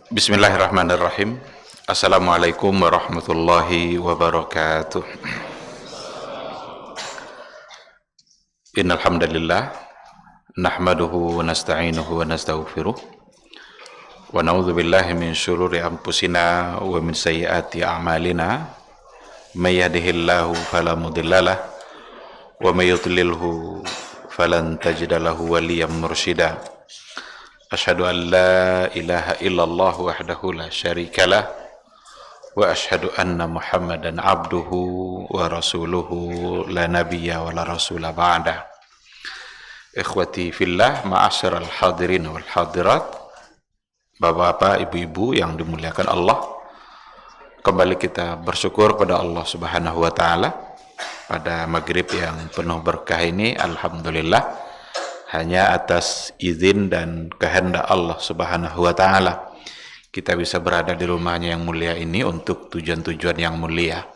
Bismillahirrahmanirrahim. Assalamualaikum warahmatullahi wabarakatuh. Innal hamdalillah nahmaduhu wa nasta'inuhu wa nastaghfiruh wa na'udzu billahi min syururi anfusina wa min sayyiati a'malina. May yahdihillahu fala mudhillalah wa may yudlilhu falan tajida lahu waliyyan mursyida. Asyhadu an la ilaha illallah wahdahu la syarikalah wa asyhadu anna Muhammadan abduhu wa rasuluhu la nabiyya wa la rasula ba'da. Ikhwati fillah, ma'asyiral hadirin wal hadirat, Bapak-bapak, ibu-ibu yang dimuliakan Allah, kembali kita bersyukur pada Allah Subhanahu wa taala pada maghrib yang penuh berkah ini. Alhamdulillah, hanya atas izin dan kehendak Allah Subhanahu wa taala kita bisa berada di rumahnya yang mulia ini untuk tujuan-tujuan yang mulia.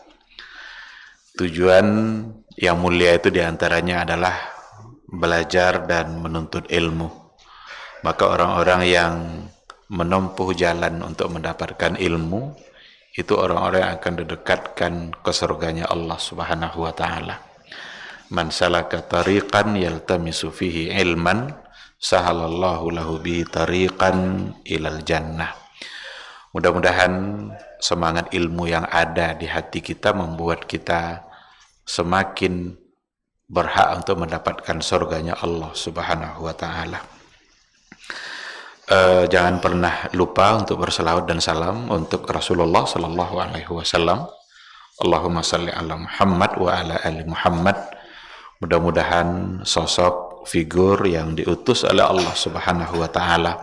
Tujuan yang mulia itu diantaranya adalah belajar dan menuntut ilmu. Maka orang-orang yang menempuh jalan untuk mendapatkan ilmu, itu orang-orang yang akan didekatkan ke surganya Allah Subhanahu wa taala. Man salaka tariqan yaltamisu fihi ilman sahalallahu lahu bihi tariqan ilal jannah. Mudah-mudahan semangat ilmu yang ada di hati kita membuat kita semakin berhak untuk mendapatkan surganya Allah Subhanahu wa taala. Jangan pernah lupa untuk berselawat dan salam untuk Rasulullah sallallahu alaihi wasallam. Allahumma salli ala Muhammad wa ala ali Muhammad. Mudah-mudahan sosok figur yang diutus oleh Allah Subhanahu wa taala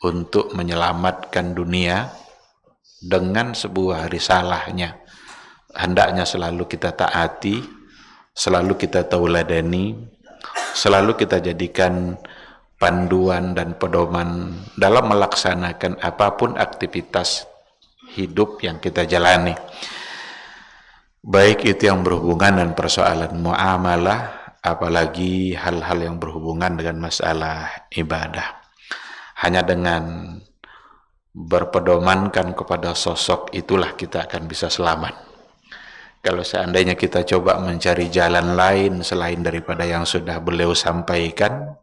untuk menyelamatkan dunia dengan sebuah risalahnya hendaknya selalu kita taati, selalu kita tauladani, selalu kita jadikan panduan dan pedoman dalam melaksanakan apapun aktivitas hidup yang kita jalani. Baik itu yang berhubungan dengan persoalan muamalah, apalagi hal-hal yang berhubungan dengan masalah ibadah. Hanya dengan berpedomankan kepada sosok itulah kita akan bisa selamat. Kalau seandainya kita coba mencari jalan lain selain daripada yang sudah beliau sampaikan,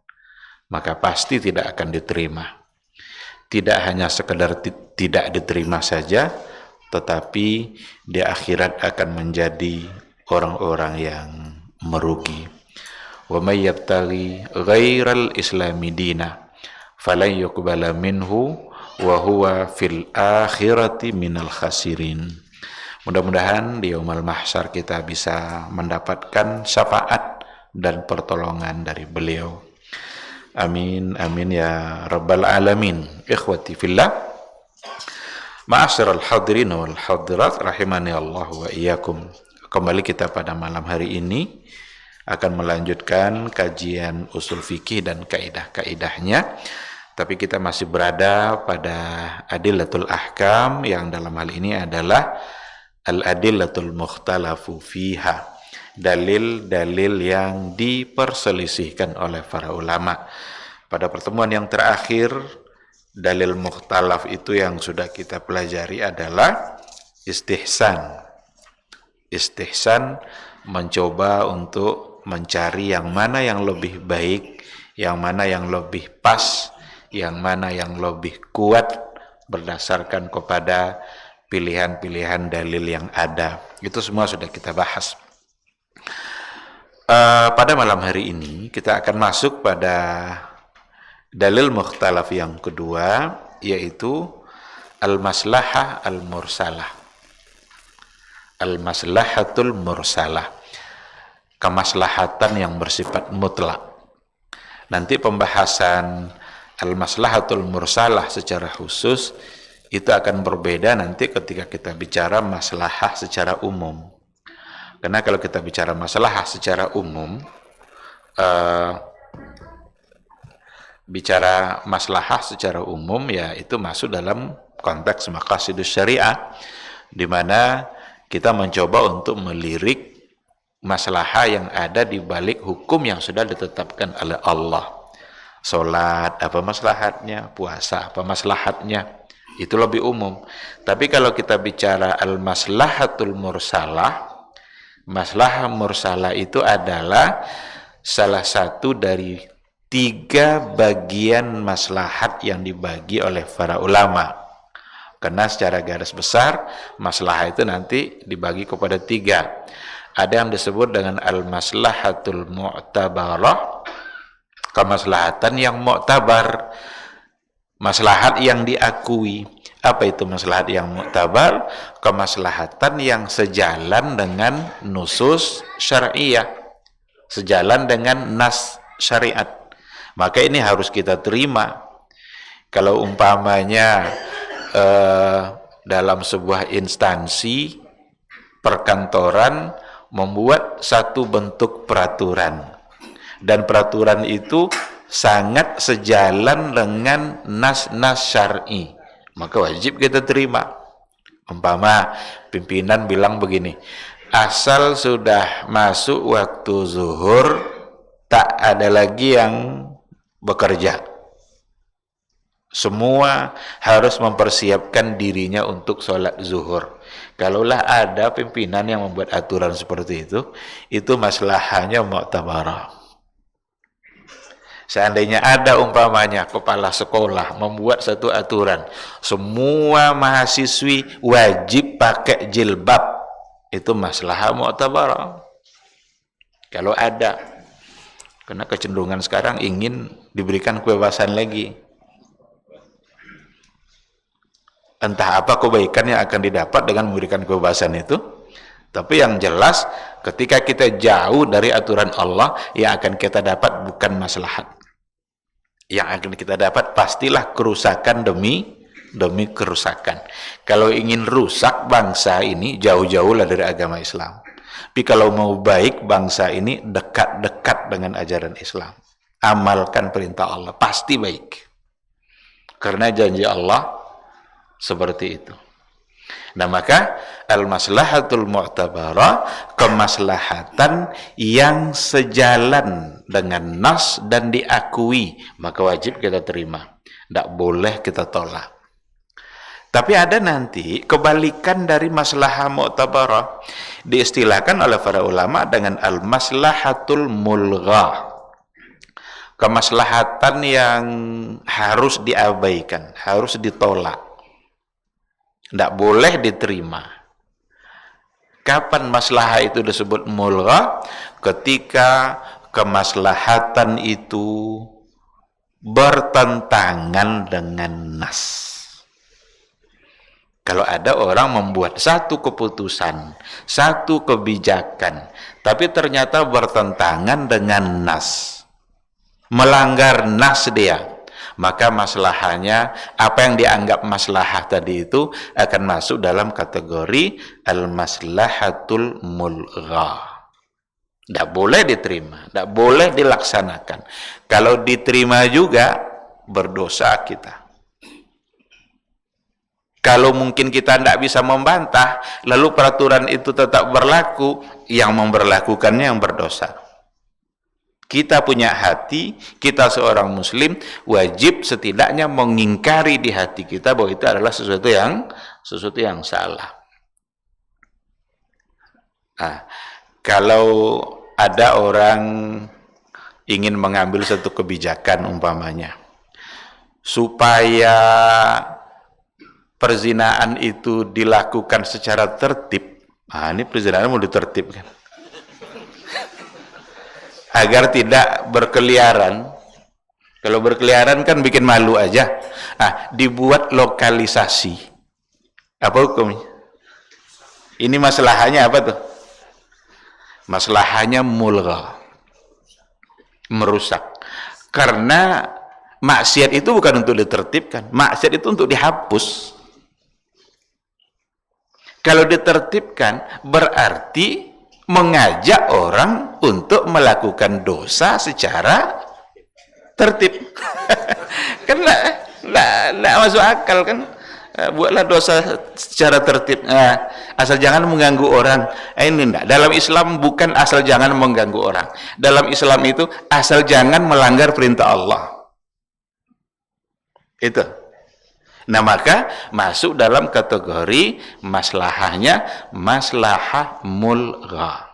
maka pasti tidak akan diterima. Tidak hanya sekedar tidak diterima saja, tetapi di akhirat akan menjadi orang-orang yang merugi. Wa may yabtaghi ghairal islami dina falan yuqbala minhu wa huwa fil akhirati minal khasirin. Mudah-mudahan di yaumul mahsyar kita bisa mendapatkan syafaat dan pertolongan dari beliau. Amin amin ya rabbal alamin. Ikhwati fillah, ma'asyiral hadirin wal hadirat rahimani Allah wa iyyakum. Kembali kita pada malam hari ini akan melanjutkan kajian usul fikih dan kaidah-kaidahnya. Tapi kita masih berada pada adillatul ahkam yang dalam hal ini adalah al-adillatul mukhtalafu fiha. Dalil-dalil yang diperselisihkan oleh para ulama. Pada pertemuan yang terakhir, dalil mukhtalaf itu yang sudah kita pelajari adalah istihsan. Istihsan mencoba untuk mencari yang mana yang lebih baik, yang mana yang lebih pas, yang mana yang lebih kuat berdasarkan kepada pilihan-pilihan dalil yang ada. Itu semua sudah kita bahas. Pada malam hari ini kita akan masuk pada dalil mukhtalaf yang kedua, yaitu al-maslahah al-mursalah. Al-maslahatul mursalah, kemaslahatan yang bersifat mutlak. Nanti pembahasan al-maslahatul mursalah secara khusus itu akan berbeda nanti ketika kita bicara maslahah secara umum. Karena kalau kita bicara maslahah secara umum, eh, bicara maslahah secara umum, ya itu masuk dalam konteks maqasidus syariah, di mana kita mencoba untuk melirik maslahah yang ada di balik hukum yang sudah ditetapkan oleh Allah. Salat apa maslahatnya, puasa apa maslahatnya, itu lebih umum. Tapi kalau kita bicara al-maslahatul mursalah, maslahah mursalah itu adalah salah satu dari 3 bagian maslahat yang dibagi oleh para ulama. Karena secara garis besar maslahah itu nanti dibagi kepada 3. Ada yang disebut dengan al-maslahatul mu'tabarah, kemaslahatan yang mu'tabar, maslahat yang diakui. Apa itu maslahat yang mu'tabar? Kemaslahatan yang sejalan dengan nusus syariah, sejalan dengan nas syariat. Maka ini harus kita terima. Kalau umpamanya dalam sebuah instansi perkantoran membuat satu bentuk peraturan, dan peraturan itu sangat sejalan dengan nas-nas syar'i, maka wajib kita terima. Umpama pimpinan bilang begini, asal sudah masuk waktu zuhur tak ada lagi yang bekerja, semua harus mempersiapkan dirinya untuk sholat zuhur. Kalaulah ada pimpinan yang membuat aturan seperti itu maslahahnya mu'tabarah. Seandainya ada umpamanya kepala sekolah membuat satu aturan, semua mahasiswi wajib pakai jilbab, itu maslahah mu'tabarah. Kalau ada, karena kecenderungan sekarang ingin diberikan kebebasan lagi. Entah apa kebaikan yang akan didapat dengan memberikan kebebasan itu, tapi yang jelas ketika kita jauh dari aturan Allah, yang akan kita dapat bukan maslahat. Yang akan kita dapat pastilah kerusakan demi kerusakan. Kalau ingin rusak bangsa ini, jauh-jauhlah dari agama Islam. Tapi kalau mau baik bangsa ini, dekat-dekat dengan ajaran Islam. Amalkan perintah Allah, pasti baik. Karena janji Allah seperti itu. Nah, maka al-maslahatul mu'tabarah, kemaslahatan yang sejalan dengan nas dan diakui, maka wajib kita terima, tidak boleh kita tolak. Tapi ada nanti kebalikan dari maslahah mu'tabarah, diistilahkan oleh para ulama dengan al-maslahatul mulghah, kemaslahatan yang harus diabaikan, harus ditolak, tidak boleh diterima. Kapan maslahah itu disebut mulghah? Ketika kemaslahatan itu bertentangan dengan nas. Kalau ada orang membuat satu keputusan, satu kebijakan, tapi ternyata bertentangan dengan nas, melanggar nas dia, maka maslahahnya, apa yang dianggap maslahah tadi itu akan masuk dalam kategori al-maslahatul mulghah. Tidak boleh diterima, tidak boleh dilaksanakan. Kalau diterima juga berdosa kita. Kalau mungkin kita tidak bisa membantah, lalu peraturan itu tetap berlaku, yang memberlakukannya yang berdosa. Kita punya hati, kita seorang muslim wajib setidaknya mengingkari di hati kita bahwa itu adalah sesuatu yang salah. Nah, kalau ada orang ingin mengambil satu kebijakan umpamanya, supaya perzinaan itu dilakukan secara tertib, ini perzinaan mau ditertibkan, agar tidak berkeliaran. Kalau berkeliaran kan bikin malu aja. Dibuat lokalisasi. Apa hukumnya? Ini masalahnya apa tuh? Masalahnya mulghah, merusak. Karena maksiat itu bukan untuk ditertibkan, maksiat itu untuk dihapus. Kalau ditertibkan berarti mengajak orang untuk melakukan dosa secara tertib. Kan nggak masuk akal kan. Buatlah dosa secara tertib. Asal jangan mengganggu orang. Ini enggak. Dalam Islam bukan asal jangan mengganggu orang. Dalam Islam itu asal jangan melanggar perintah Allah. Itu. Nah, maka masuk dalam kategori maslahahnya maslahah mulgha.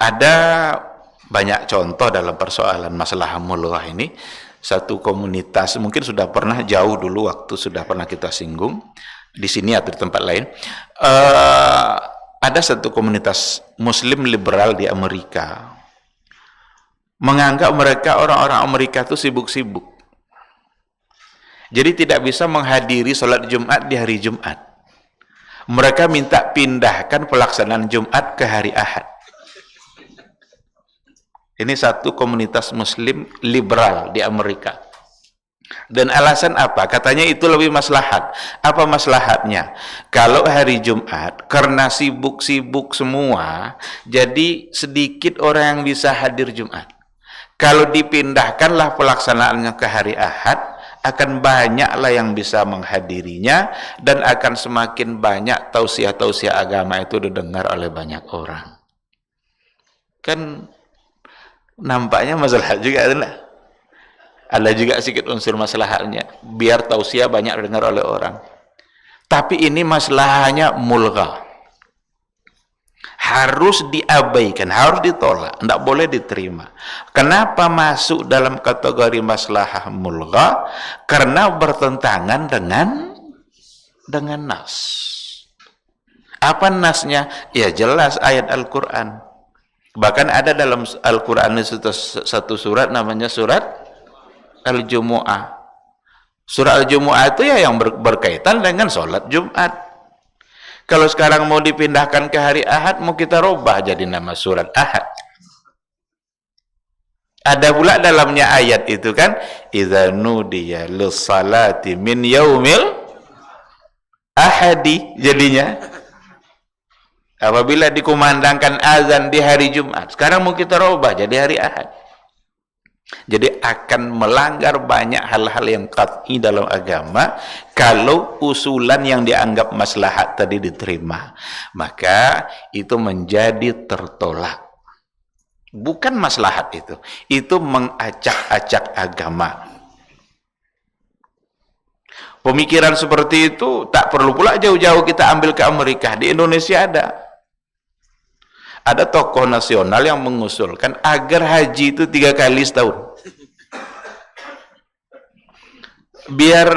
Ada banyak contoh dalam persoalan maslahah mulgha ini. Satu komunitas, mungkin sudah pernah jauh dulu waktu sudah pernah kita singgung di sini atau di tempat lain. Ada satu komunitas Muslim liberal di Amerika menganggap mereka orang-orang Amerika itu sibuk-sibuk, jadi tidak bisa menghadiri sholat Jumat di hari Jumat. Mereka minta pindahkan pelaksanaan Jumat ke hari Ahad. Ini satu komunitas Muslim liberal di Amerika. Dan alasan apa? Katanya itu lebih maslahat. Apa maslahatnya? Kalau hari Jumat, karena sibuk-sibuk semua, jadi sedikit orang yang bisa hadir Jumat. Kalau dipindahkanlah pelaksanaannya ke hari Ahad, akan banyaklah yang bisa menghadirinya, dan akan semakin banyak tausiah-tausiah agama itu didengar oleh banyak orang. Kan nampaknya masalah juga ada juga sedikit unsur masalahnya, biar tausiah banyak didengar oleh orang. Tapi ini masalahnya mulgha, harus diabaikan, harus ditolak, tidak boleh diterima. Kenapa masuk dalam kategori maslahah mulgha? Karena bertentangan dengan nas. Apa nasnya? Ya jelas ayat Al-Quran. Bahkan ada dalam Al-Quran satu surat namanya surat Al-Jumu'ah. Surat Al-Jumu'ah itu ya yang berkaitan dengan sholat Jumat. Kalau sekarang mau dipindahkan ke hari Ahad, mau kita robah jadi nama surat Ahad. Ada pula dalamnya ayat itu kan, idza nudiya lis-salati min yaumil ahadi, jadinya apabila dikumandangkan azan di hari Jumat. Sekarang mau kita robah jadi hari Ahad. Jadi akan melanggar banyak hal-hal yang qat'i dalam agama kalau usulan yang dianggap maslahat tadi diterima. Maka itu menjadi tertolak. Bukan maslahat itu. Itu mengacak-acak agama. Pemikiran seperti itu tak perlu pula jauh-jauh kita ambil ke Amerika. Di Indonesia ada tokoh nasional yang mengusulkan agar haji itu 3 kali setahun. Biar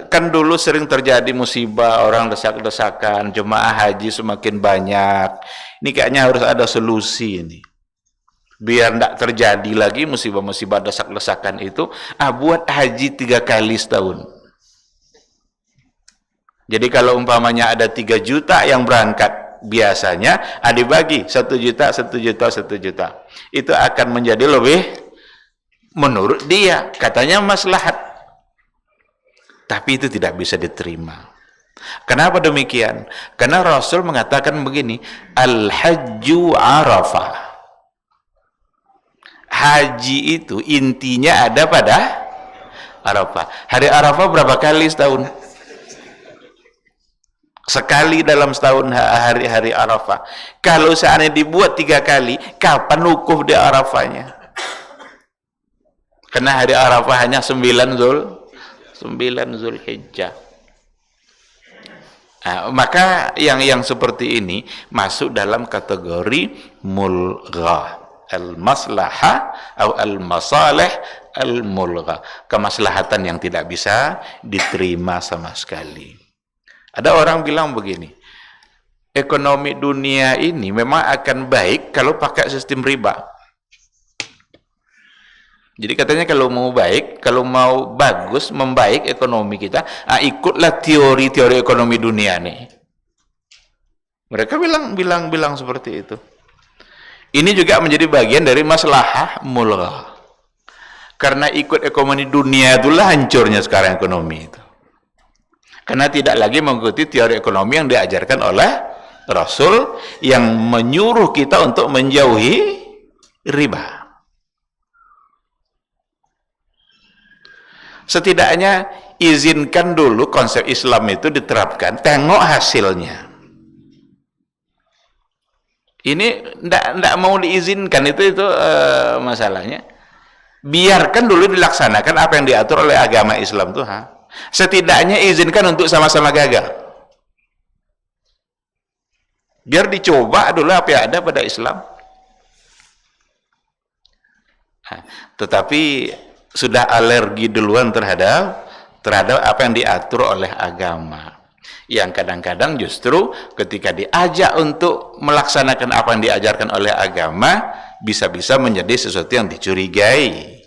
kan dulu sering terjadi musibah, orang desak-desakan, jemaah haji semakin banyak. Ini kayaknya harus ada solusi ini. Biar tidak terjadi lagi musibah-musibah desak-desakan itu, buat haji 3 kali setahun. Jadi kalau umpamanya ada 3 juta yang berangkat, biasanya dibagi 1 juta, 1 juta, 1 juta. Itu akan menjadi lebih, menurut dia, katanya maslahat. Tapi itu tidak bisa diterima. Kenapa demikian? Karena Rasul mengatakan begini, al-hajju arafah. Haji itu intinya ada pada Arafah. Hari Arafah berapa kali setahun? Sekali dalam setahun hari-hari Arafah. Kalau seandainya dibuat 3 kali, kapan wukuf di Arafahnya? Karena hari Arafah hanya 9 Zulhijjah. Maka yang seperti ini masuk dalam kategori mulgha, al-maslahah atau al-masalih al-mulgha, kemaslahatan yang tidak bisa diterima sama sekali. Ada orang bilang begini, ekonomi dunia ini memang akan baik kalau pakai sistem riba. Jadi katanya kalau mau baik, kalau mau bagus, membaik ekonomi kita, ikutlah teori-teori ekonomi dunia nih. Mereka bilang seperti itu. Ini juga menjadi bagian dari maslahah mulgha. Karena ikut ekonomi dunia itulah hancurnya sekarang ekonomi itu. Karena tidak lagi mengikuti teori ekonomi yang diajarkan oleh Rasul yang menyuruh kita untuk menjauhi riba. Setidaknya izinkan dulu konsep Islam itu diterapkan, tengok hasilnya. Ini ndak mau diizinkan itu masalahnya. Biarkan dulu dilaksanakan apa yang diatur oleh agama Islam tuh. Setidaknya izinkan untuk sama-sama gagal. Biar dicoba dulu apa yang ada pada Islam. Tetapi sudah alergi duluan terhadap apa yang diatur oleh agama. Yang kadang-kadang justru ketika diajak untuk melaksanakan apa yang diajarkan oleh agama, bisa-bisa menjadi sesuatu yang dicurigai.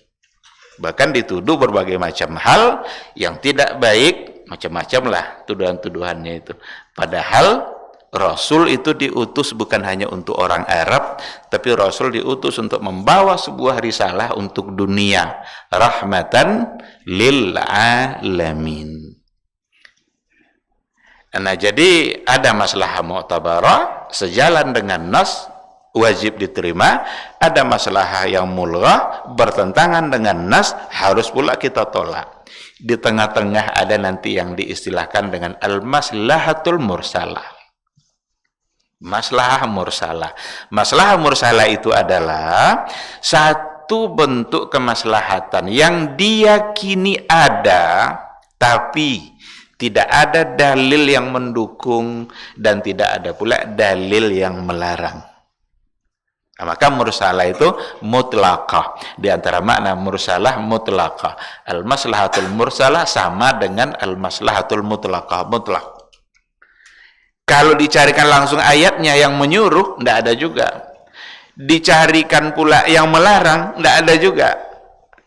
Bahkan dituduh berbagai macam hal yang tidak baik, macam-macam lah tuduhan-tuduhannya itu. Padahal Rasul itu diutus bukan hanya untuk orang Arab, tapi Rasul diutus untuk membawa sebuah risalah untuk dunia, rahmatan lil alamin. Nah, jadi ada maslahah mu'tabarah sejalan dengan nas wajib diterima, ada maslahah yang mulghah bertentangan dengan nas harus pula kita tolak. Di tengah-tengah ada nanti yang diistilahkan dengan al-maslahatul mursalah. Maslahah mursalah. Maslahah mursalah itu adalah satu bentuk kemaslahatan yang diyakini ada, tapi tidak ada dalil yang mendukung dan tidak ada pula dalil yang melarang. Nah, maka mursalah itu mutlaqah. Di antara makna mursalah mutlaqah. Al-maslahatul mursalah sama dengan al-maslahatul mutlaqah, mutlaq. Kalau dicarikan langsung ayatnya yang menyuruh, tidak ada juga. Dicarikan pula yang melarang, tidak ada juga.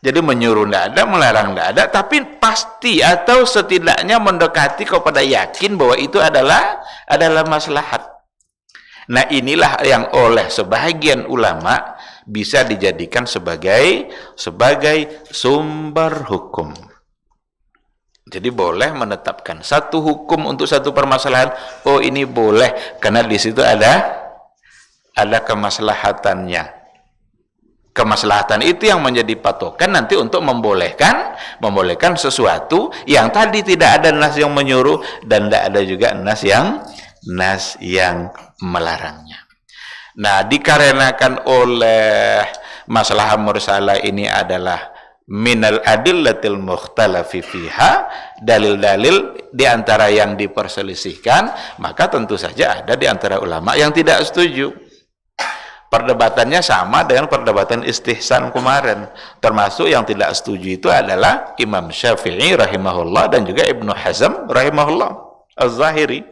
Jadi menyuruh tidak ada, melarang tidak ada, tapi pasti atau setidaknya mendekati kepada yakin bahwa itu adalah maslahat. Nah, inilah yang oleh sebagian ulama bisa dijadikan sebagai sumber hukum. Jadi boleh menetapkan satu hukum untuk satu permasalahan. Oh, ini boleh karena di situ ada kemaslahatannya. Kemaslahatan itu yang menjadi patokan nanti untuk membolehkan sesuatu yang tadi tidak ada nas yang menyuruh dan tidak ada juga nas yang melarangnya. Nah, dikarenakan oleh masalah mursalah ini adalah minal adillatil mukhtalafi fiha, dalil-dalil di antara yang diperselisihkan, maka tentu saja ada di antara ulama yang tidak setuju. Perdebatannya sama dengan perdebatan istihsan kemarin. Termasuk yang tidak setuju itu adalah Imam Syafi'i rahimahullah dan juga Ibnu Hazm rahimahullah Az-Zahiri.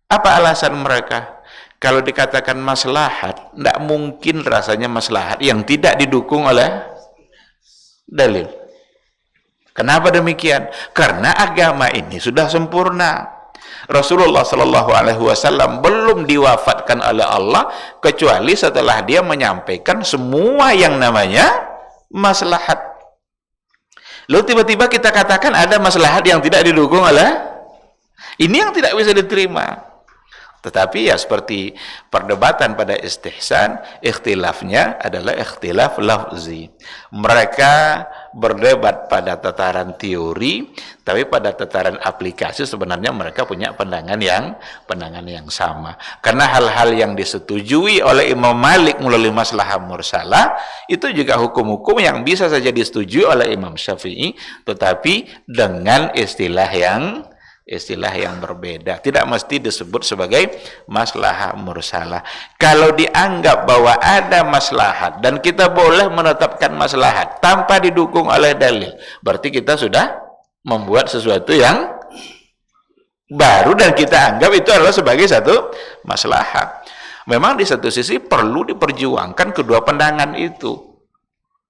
Apa alasan mereka? Kalau dikatakan maslahat, tidak mungkin rasanya maslahat yang tidak didukung oleh dalil. Kenapa demikian? Karena agama ini sudah sempurna. Rasulullah Shallallahu Alaihi Wasallam belum diwafatkan oleh Allah kecuali setelah dia menyampaikan semua yang namanya maslahat. Lalu tiba-tiba kita katakan ada maslahat yang tidak didukung oleh ini, yang tidak bisa diterima. Tetapi ya seperti perdebatan pada istihsan, ikhtilafnya adalah ikhtilaf lafzi. Mereka berdebat pada tataran teori, tapi pada tataran aplikasi sebenarnya mereka punya pandangan yang sama. Karena hal-hal yang disetujui oleh Imam Malik melalui maslahah mursalah itu juga hukum-hukum yang bisa saja disetujui oleh Imam Syafi'i, tetapi dengan istilah yang berbeda, tidak mesti disebut sebagai maslahah mursalah. Kalau dianggap bahwa ada maslahat dan kita boleh menetapkan maslahat tanpa didukung oleh dalil, berarti kita sudah membuat sesuatu yang baru dan kita anggap itu adalah sebagai satu maslahat. Memang di satu sisi perlu diperjuangkan kedua pandangan itu.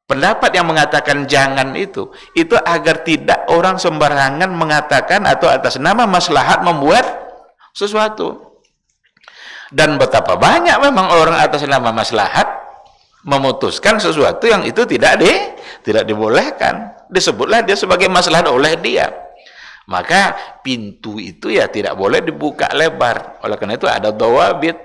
Pendapat yang mengatakan jangan itu agar tidak orang sembarangan mengatakan atau atas nama maslahat membuat sesuatu. Dan betapa banyak memang orang atas nama maslahat memutuskan sesuatu yang itu tidak dibolehkan. Disebutlah dia sebagai maslahat oleh dia. Maka pintu itu ya tidak boleh dibuka lebar. Oleh karena itu ada dawabit,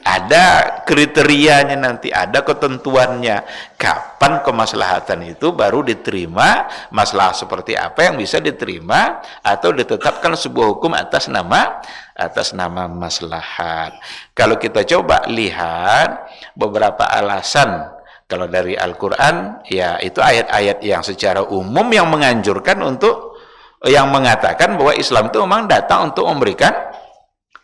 ada kriterianya nanti, ada ketentuannya. Kapan kemaslahatan itu baru diterima, masalah seperti apa yang bisa diterima atau ditetapkan sebuah hukum atas nama maslahat. Kalau kita coba lihat beberapa alasan, kalau dari Al-Quran, ya itu ayat-ayat yang secara umum yang menganjurkan untuk, yang mengatakan bahwa Islam itu memang datang untuk memberikan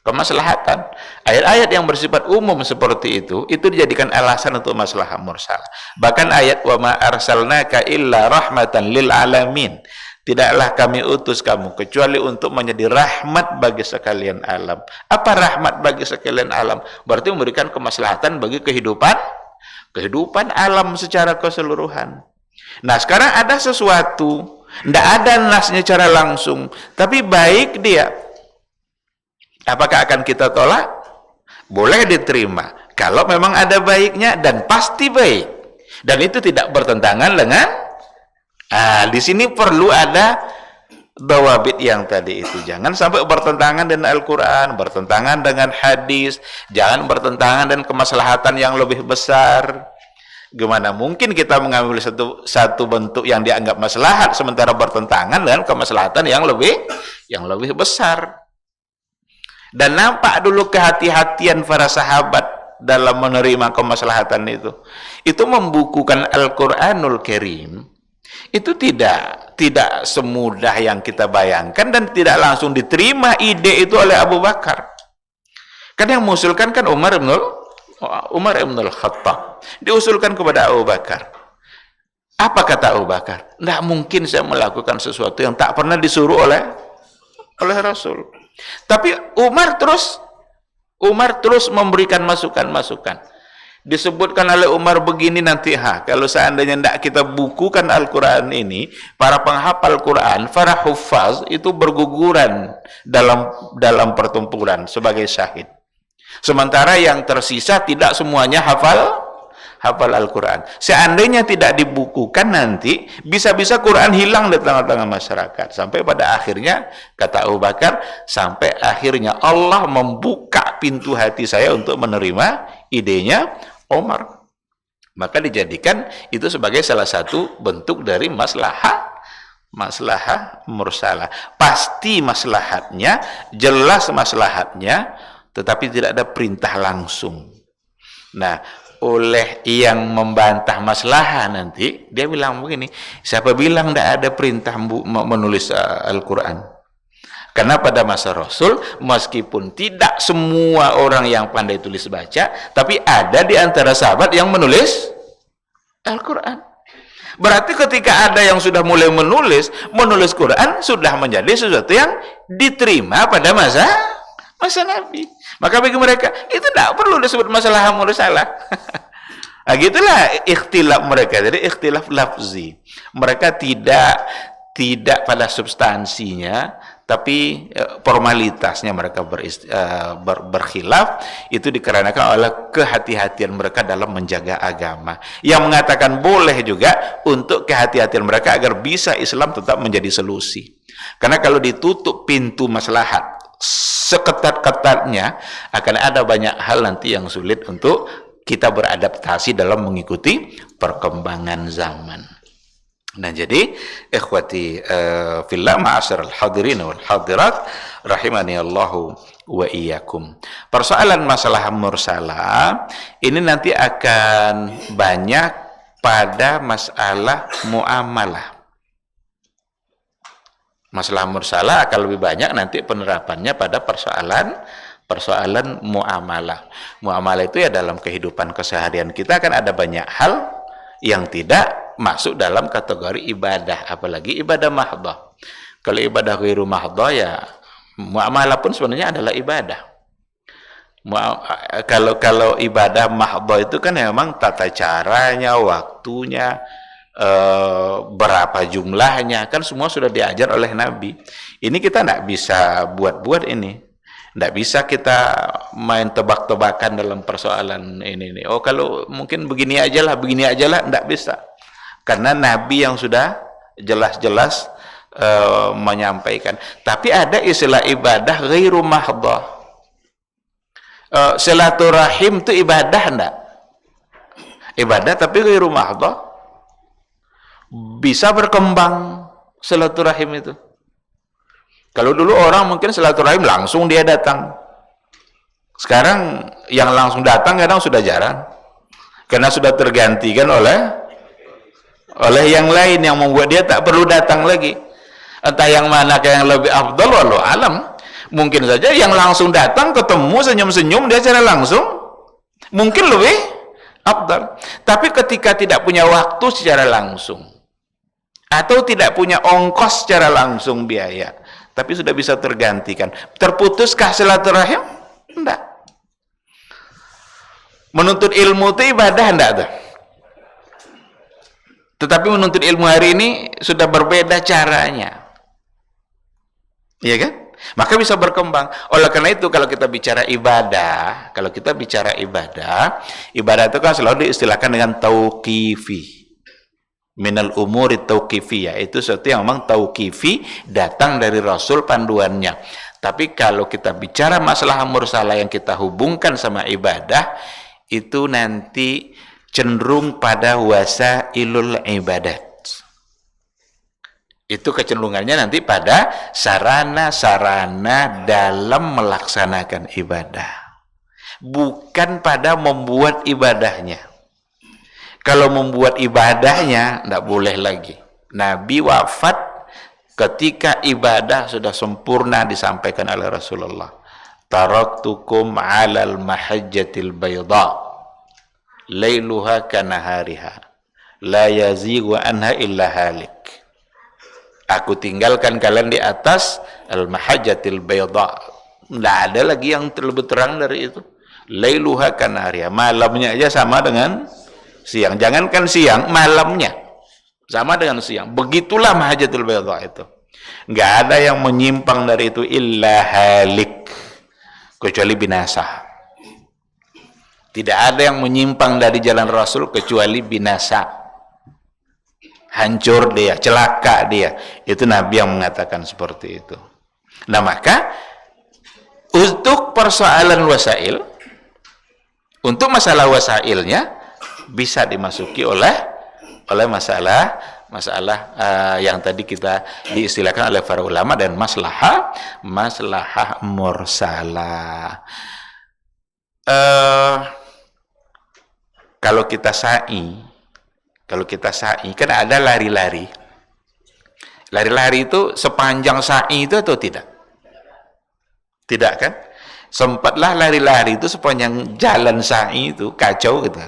kemaslahatan. Ayat-ayat yang bersifat umum seperti itu dijadikan alasan untuk maslahah mursalah. Bahkan ayat wa ma arsalnaka illa rahmatan lil alamin. Tidaklah kami utus kamu kecuali untuk menjadi rahmat bagi sekalian alam. Apa rahmat bagi sekalian alam? Berarti memberikan kemaslahatan bagi kehidupan alam secara keseluruhan. Nah, sekarang ada sesuatu, tidak ada nasnya secara langsung, tapi baik dia. Apakah akan kita tolak? Boleh diterima kalau memang ada baiknya dan pasti baik, dan itu tidak bertentangan dengan di sini perlu ada dawabit yang tadi itu. Jangan sampai bertentangan dengan Al-Quran, bertentangan dengan hadis, jangan bertentangan dengan kemaslahatan yang lebih besar. Gimana mungkin kita mengambil satu bentuk yang dianggap maslahat sementara bertentangan dengan kemaslahatan yang lebih besar. Dan nampak dulu kehati-hatian para sahabat dalam menerima kemaslahatan itu. Itu membukukan Al-Quranul Karim itu tidak semudah yang kita bayangkan, dan tidak langsung diterima ide itu oleh Abu Bakar. Kan yang mengusulkan kan Umar ibn al-Khattab. Diusulkan kepada Abu Bakar. Apa kata Abu Bakar? Tidak mungkin saya melakukan sesuatu yang tak pernah disuruh oleh Rasul. Tapi Umar terus memberikan masukan-masukan. Disebutkan oleh Umar begini nanti, kalau seandainya tidak kita bukukan Al-Quran ini, para penghafal Quran, para huffaz itu berguguran dalam pertempuran sebagai syahid. Sementara yang tersisa tidak semuanya hafal Al-Quran. Seandainya tidak dibukukan nanti, bisa-bisa Quran hilang di tengah-tengah masyarakat. Sampai pada akhirnya, kata Abu Bakar, sampai akhirnya Allah membuka pintu hati saya untuk menerima idenya Umar. Maka dijadikan itu sebagai salah satu bentuk dari maslahah mursalah. Pasti maslahatnya, jelas maslahatnya, tetapi tidak ada perintah langsung. Nah, oleh yang membantah maslahah nanti, dia bilang begini, siapa bilang tidak ada perintah menulis Al-Quran? Karena pada masa Rasul, meskipun tidak semua orang yang pandai tulis baca, tapi ada di antara sahabat yang menulis Al-Quran. Berarti ketika ada yang sudah mulai menulis Quran, sudah menjadi sesuatu yang diterima pada masa Nabi. Maka bagi mereka itu tidak perlu disebut masalah mursalah. Nah, gitulah ikhtilaf mereka. Jadi ikhtilaf lafzi. Mereka tidak pada substansinya, tapi formalitasnya mereka berkhilaf. Itu dikarenakan oleh kehati-hatian mereka dalam menjaga agama. Yang mengatakan boleh juga untuk kehati-hatian mereka agar bisa Islam tetap menjadi solusi. Karena kalau ditutup pintu maslahat seketat-ketatnya, akan ada banyak hal nanti yang sulit untuk kita beradaptasi dalam mengikuti perkembangan zaman. Nah, jadi ikhwati fillah, ma'asyiral hadirin wal hadirat rahimani Allahu wa iyyakum. Persoalan masalah mursalah ini nanti akan banyak pada masalah muamalah. Masalah mursalah akan lebih banyak nanti penerapannya pada persoalan muamalah. Muamalah itu ya dalam kehidupan keseharian kita kan ada banyak hal yang tidak masuk dalam kategori ibadah, apalagi ibadah mahdhah. Kalau ibadah ghairu mahdhah ya muamalah pun sebenarnya adalah ibadah. Kalau ibadah mahdhah itu kan memang tata caranya, waktunya, berapa jumlahnya, kan semua sudah diajar oleh Nabi. Ini kita tidak bisa buat-buat ini. Tidak bisa kita main tebak-tebakan dalam persoalan ini. Oh, kalau mungkin begini aja lah, tidak bisa. Karena Nabi yang sudah jelas-jelas menyampaikan. Tapi ada istilah ibadah ghairu mahdhah. Silaturahim itu ibadah enggak? Ibadah tapi ghairu mahdhah. Bisa berkembang silaturahim itu. Kalau dulu orang mungkin silaturahim langsung dia datang. Sekarang yang langsung datang kadang sudah jarang. Karena sudah tergantikan oleh yang lain yang membuat dia tak perlu datang lagi. Entah yang mana yang lebih afdal, wallahu alam. Mungkin saja yang langsung datang ketemu senyum-senyum dia secara langsung mungkin lebih afdal. Tapi ketika tidak punya waktu secara langsung atau tidak punya ongkos secara langsung biaya, tapi sudah bisa tergantikan, terputuskah silaturahim? Enggak. Menuntut ilmu itu ibadah enggak tuh? Tetapi menuntut ilmu hari ini sudah berbeda caranya. Iya kan? Maka bisa berkembang. Oleh karena itu kalau kita bicara ibadah, ibadah itu kan selalu diistilahkan dengan tauqifi. Minal umuri tauqifiyah, itu sesuatu yang memang tauqifi, datang dari Rasul panduannya. Tapi kalau kita bicara masalah mursalah yang kita hubungkan sama ibadah, itu nanti cenderung pada wasailul ibadat. Itu kecenderungannya nanti pada sarana-sarana dalam melaksanakan ibadah, bukan pada membuat ibadahnya. Kalau membuat ibadahnya tidak boleh lagi. Nabi wafat ketika ibadah sudah sempurna disampaikan oleh Rasulullah. Taraktukum 'alal mahajjatil bayda lailuha kanahariha la yazighu anha illa halik. Aku tinggalkan kalian di atas al-mahajjatil bayda. Tidak ada lagi yang lebih terang dari itu. Lailuha kanahariha, malamnya aja sama dengan siang. Jangankan siang, malamnya sama dengan siang. Begitulah mahajjatul bayda itu. Nggak ada yang menyimpang dari itu illa halik, kecuali binasa. Tidak ada yang menyimpang dari jalan Rasul kecuali binasa. Hancur dia, celaka dia. Itu Nabi yang mengatakan seperti itu. Nah, maka untuk persoalan wasail, untuk masalah wasailnya bisa dimasuki oleh masalah yang tadi kita diistilahkan oleh para ulama dan maslahah mursalah. Kalau kita sa'i kan ada lari-lari. Lari-lari itu sepanjang sa'i itu atau tidak? Tidak kan? Sempatlah lari-lari itu sepanjang jalan sa'i itu kacau gitu.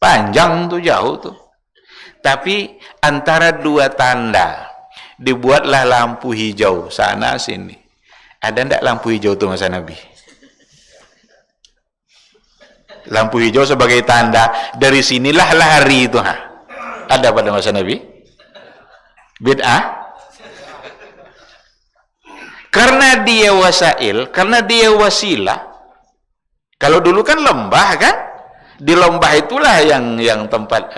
Panjang tuh, jauh tuh. Tapi antara dua tanda dibuatlah lampu hijau sana sini. Ada ndak lampu hijau tuh masa Nabi? Lampu hijau sebagai tanda dari sinilah lari itu. Ada pada masa Nabi? Bid'ah? Karena dia wasail, karena dia wasilah. Kalau dulu kan lembah kan? Di lembah itulah yang tempat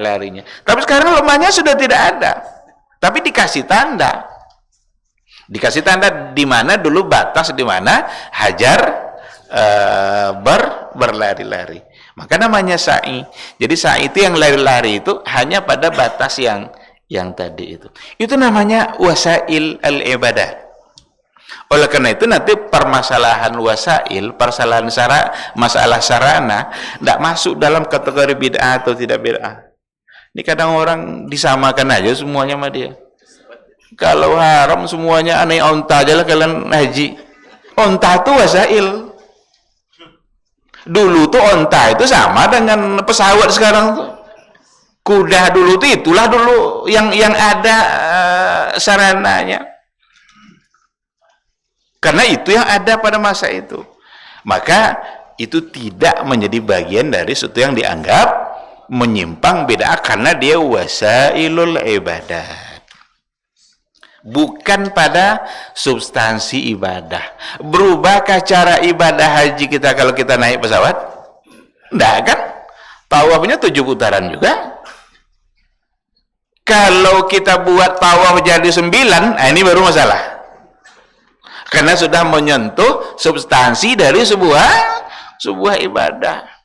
larinya. Tapi sekarang lembahnya sudah tidak ada. Tapi dikasih tanda. Dikasih tanda di mana dulu batas, di mana hajar berlari-lari. Maka namanya sa'i. Jadi sa'i itu yang lari-lari itu hanya pada batas yang tadi itu. Itu namanya wasail al-ibadah. Oleh karena itu nanti permasalahan wasail, masalah sarana tidak masuk dalam kategori bid'ah atau tidak bid'ah. Ini kadang orang disamakan aja semuanya sama dia. Kalau haram semuanya aneh, onta aja lah kalian haji. Onta itu wasail. Dulu tuh onta itu sama dengan pesawat sekarang tuh. Kuda dulu tuh itulah dulu yang ada sarananya. Karena itu yang ada pada masa itu. Maka itu tidak menjadi bagian dari sesuatu yang dianggap menyimpang bid'ah karena dia wasailul ibadah. Bukan pada substansi ibadah. Berubahkah cara ibadah haji kita kalau kita naik pesawat? Enggak kan? Tawafnya 7 putaran juga. Kalau kita buat tawaf jadi 9, nah ini baru masalah. Karena sudah menyentuh substansi dari sebuah ibadah.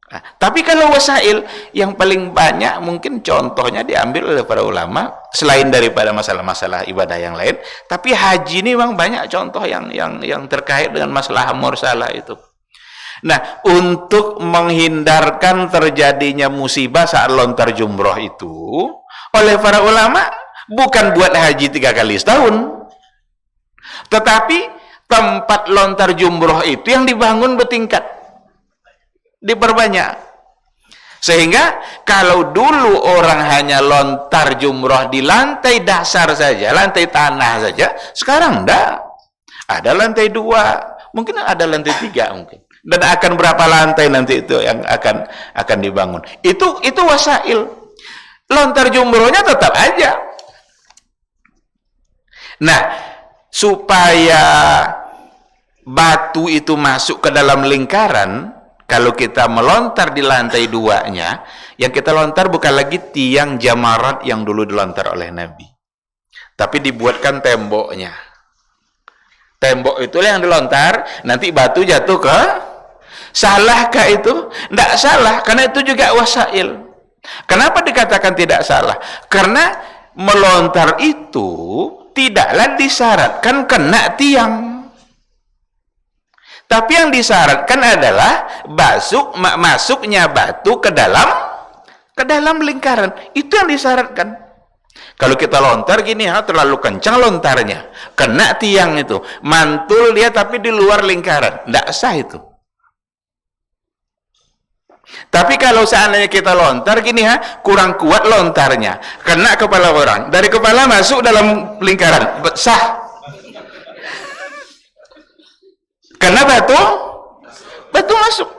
Nah, tapi kalau wasail yang paling banyak mungkin contohnya diambil oleh para ulama selain daripada masalah-masalah ibadah yang lain, tapi haji ini memang banyak contoh yang terkait dengan masalah mursalah itu. Nah, untuk menghindarkan terjadinya musibah saat lontar jumroh itu oleh para ulama bukan buat haji 3 kali setahun, tetapi tempat lontar jumroh itu yang dibangun bertingkat, diperbanyak. Sehingga kalau dulu orang hanya lontar jumroh di lantai dasar saja, lantai tanah saja, sekarang enggak. Ada lantai 2, mungkin ada lantai 3 mungkin. Dan akan berapa lantai nanti itu yang akan dibangun. Itu wasail. Lontar jumrohnya tetap aja. Nah, supaya batu itu masuk ke dalam lingkaran, kalau kita melontar di lantai 2-nya, yang kita lontar bukan lagi tiang jamarat yang dulu dilontar oleh Nabi, tapi dibuatkan temboknya. Tembok itulah yang dilontar, nanti batu jatuh ke. Salahkah itu? Tidak salah, karena itu juga wasail. Kenapa dikatakan tidak salah? Karena melontar itu tidaklah disyaratkan kena tiang. Tapi yang disyaratkan adalah masuknya batu ke dalam lingkaran. Itu yang disyaratkan. Kalau kita lontar gini terlalu kencang lontarnya, kena tiang itu, mantul dia tapi di luar lingkaran, tidak sah itu. Tapi kalau seandainya kita lontar gini kurang kuat lontarnya, kena kepala orang, dari kepala masuk dalam lingkaran, sah. Karena batu masuk.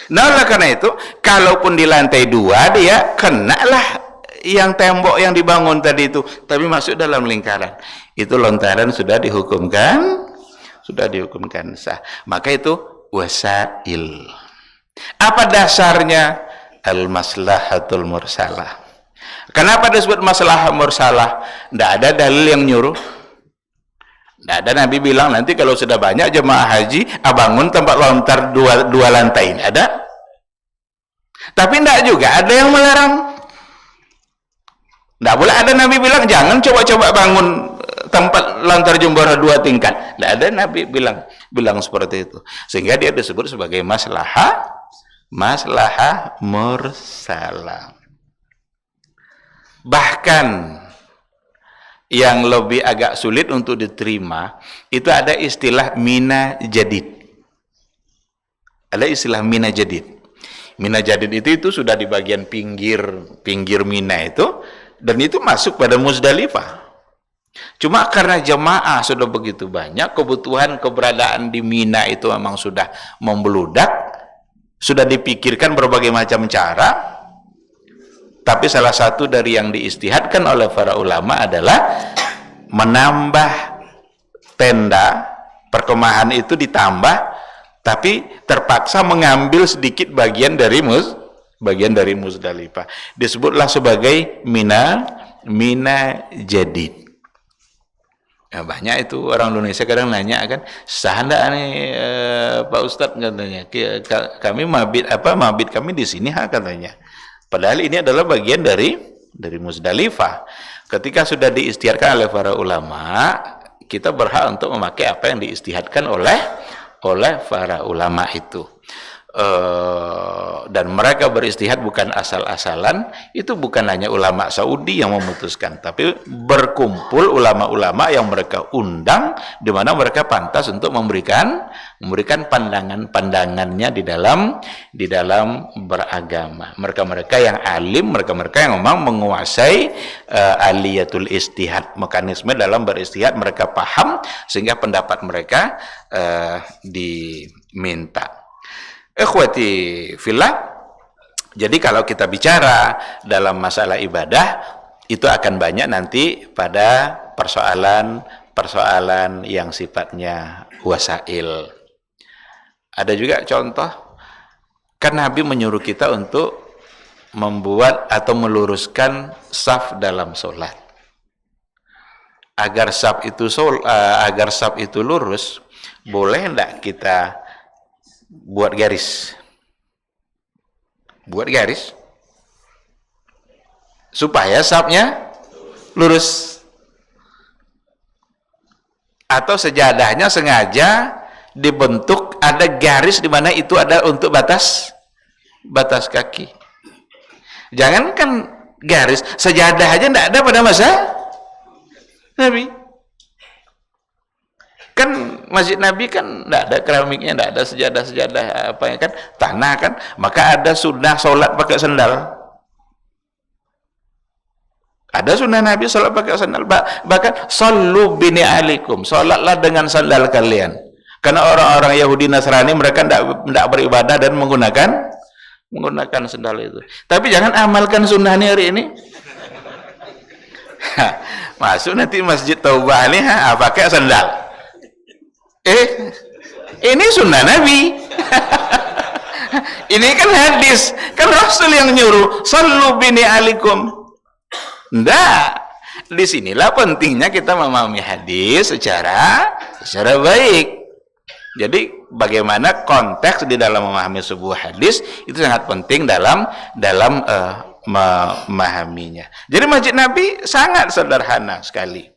Nah, oleh karena itu, kalaupun di lantai 2 dia kenalah yang tembok yang dibangun tadi itu, tapi masuk dalam lingkaran. Itu lontaran sudah dihukumkan sah. Maka itu wasail. Apa dasarnya? Al-maslahatul mursalah. Kenapa disebut masalah mursalah? Tidak ada dalil yang nyuruh. Tidak ada. Nabi bilang nanti kalau sudah banyak jemaah haji, bangun tempat lontar dua lantai. Ini ada. Tapi tidak juga ada yang melarang. Tidak boleh ada Nabi bilang jangan coba-coba bangun tempat lontar jumroh 2 tingkat. Tidak ada Nabi bilang seperti itu. Sehingga dia disebut sebagai maslahah mursalah. Bahkan yang lebih agak sulit untuk diterima itu ada istilah mina jadid. Ada istilah mina jadid. Mina jadid itu sudah di bagian pinggir Mina itu, dan itu masuk pada Muzdalifah. Cuma karena jemaah sudah begitu banyak, kebutuhan keberadaan di Mina itu memang sudah membeludak, sudah dipikirkan berbagai macam cara. Tapi salah satu dari yang diistihadkan oleh para ulama adalah menambah tenda, perkemahan itu ditambah, tapi terpaksa mengambil sedikit bagian dari Muzdalifah. Disebutlah sebagai Mina Jadid. Ya, banyak itu orang Indonesia kadang nanya kan, sah enggak nih Pak Ustadz, katanya kami mabit kami di sini katanya. Padahal ini adalah bagian dari Muzdalifah. Ketika sudah diistiharkan oleh para ulama, kita berhak untuk memakai apa yang diistihadkan oleh para ulama itu. Dan mereka beristihad bukan asal-asalan. Itu bukan hanya ulama Saudi yang memutuskan, tapi berkumpul ulama-ulama yang mereka undang, di mana mereka pantas untuk memberikan pandangan-pandangannya di dalam beragama. Mereka-mereka yang alim, mereka-mereka yang memang menguasai aliyatul istihad, mekanisme dalam beristihad mereka paham, sehingga pendapat mereka diminta. Ikhwati fillah, jadi kalau kita bicara dalam masalah ibadah, itu akan banyak nanti pada persoalan yang sifatnya wasail. Ada juga contoh, kan Nabi menyuruh kita untuk membuat atau meluruskan saf dalam sholat. Agar saf itu lurus, boleh enggak kita buat garis? Buat garis supaya safnya lurus. Atau sejadahnya sengaja dibentuk ada garis di mana itu ada untuk batas kaki. Jangankan garis, sejadah aja enggak ada pada masa Nabi. Kan masjid Nabi kan enggak ada keramiknya, enggak ada sejadah-sejadah apa ya kan, tanah kan, maka ada sunnah sholat pakai sandal. Ada sunnah Nabi sholat pakai sandal. Bahkan sallu bini alikum, sholatlah dengan sandal kalian. Karena orang-orang Yahudi Nasrani mereka tidak beribadah dan menggunakan sandal itu. Tapi jangan amalkan sunnah hari ini. Masuk nanti Masjid Taubah ini pakai sandal. Ini sunnah Nabi. Ini kan hadis, kan Rasul yang nyuruh sallu bini alikum. Nggak. Disinilah pentingnya kita memahami hadis secara baik. Jadi bagaimana konteks di dalam memahami sebuah hadis itu sangat penting dalam memahaminya. Jadi masjid Nabi sangat sederhana sekali.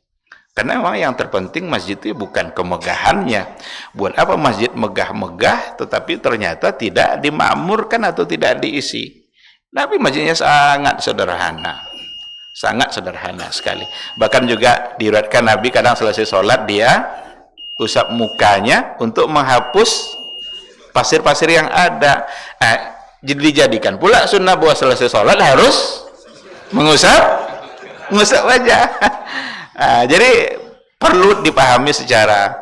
Karena memang yang terpenting masjid itu bukan kemegahannya. Buat apa masjid megah-megah tetapi ternyata tidak dimakmurkan atau tidak diisi. Tapi masjidnya sangat sederhana. Sangat sederhana sekali. Bahkan juga diriwayatkan Nabi kadang selesai sholat dia usap mukanya untuk menghapus pasir-pasir yang ada. Jadi dijadikan pula sunnah bahwa selesai sholat harus mengusap wajah. Jadi perlu dipahami secara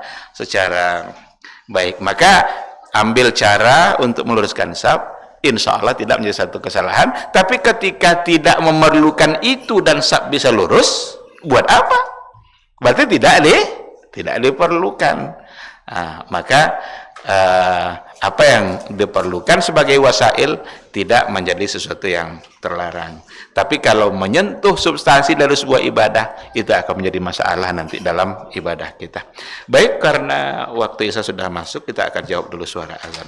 baik. Maka ambil cara untuk meluruskan saf, insya Allah tidak menjadi satu kesalahan. Tapi ketika tidak memerlukan itu dan saf bisa lurus, buat apa? Berarti tidak diperlukan. Maka apa yang diperlukan sebagai wasail tidak menjadi sesuatu yang terlarang. Tapi kalau menyentuh substansi dari sebuah ibadah, itu akan menjadi masalah nanti dalam ibadah kita. Baik, karena waktu Isya sudah masuk, kita akan jawab dulu suara azan.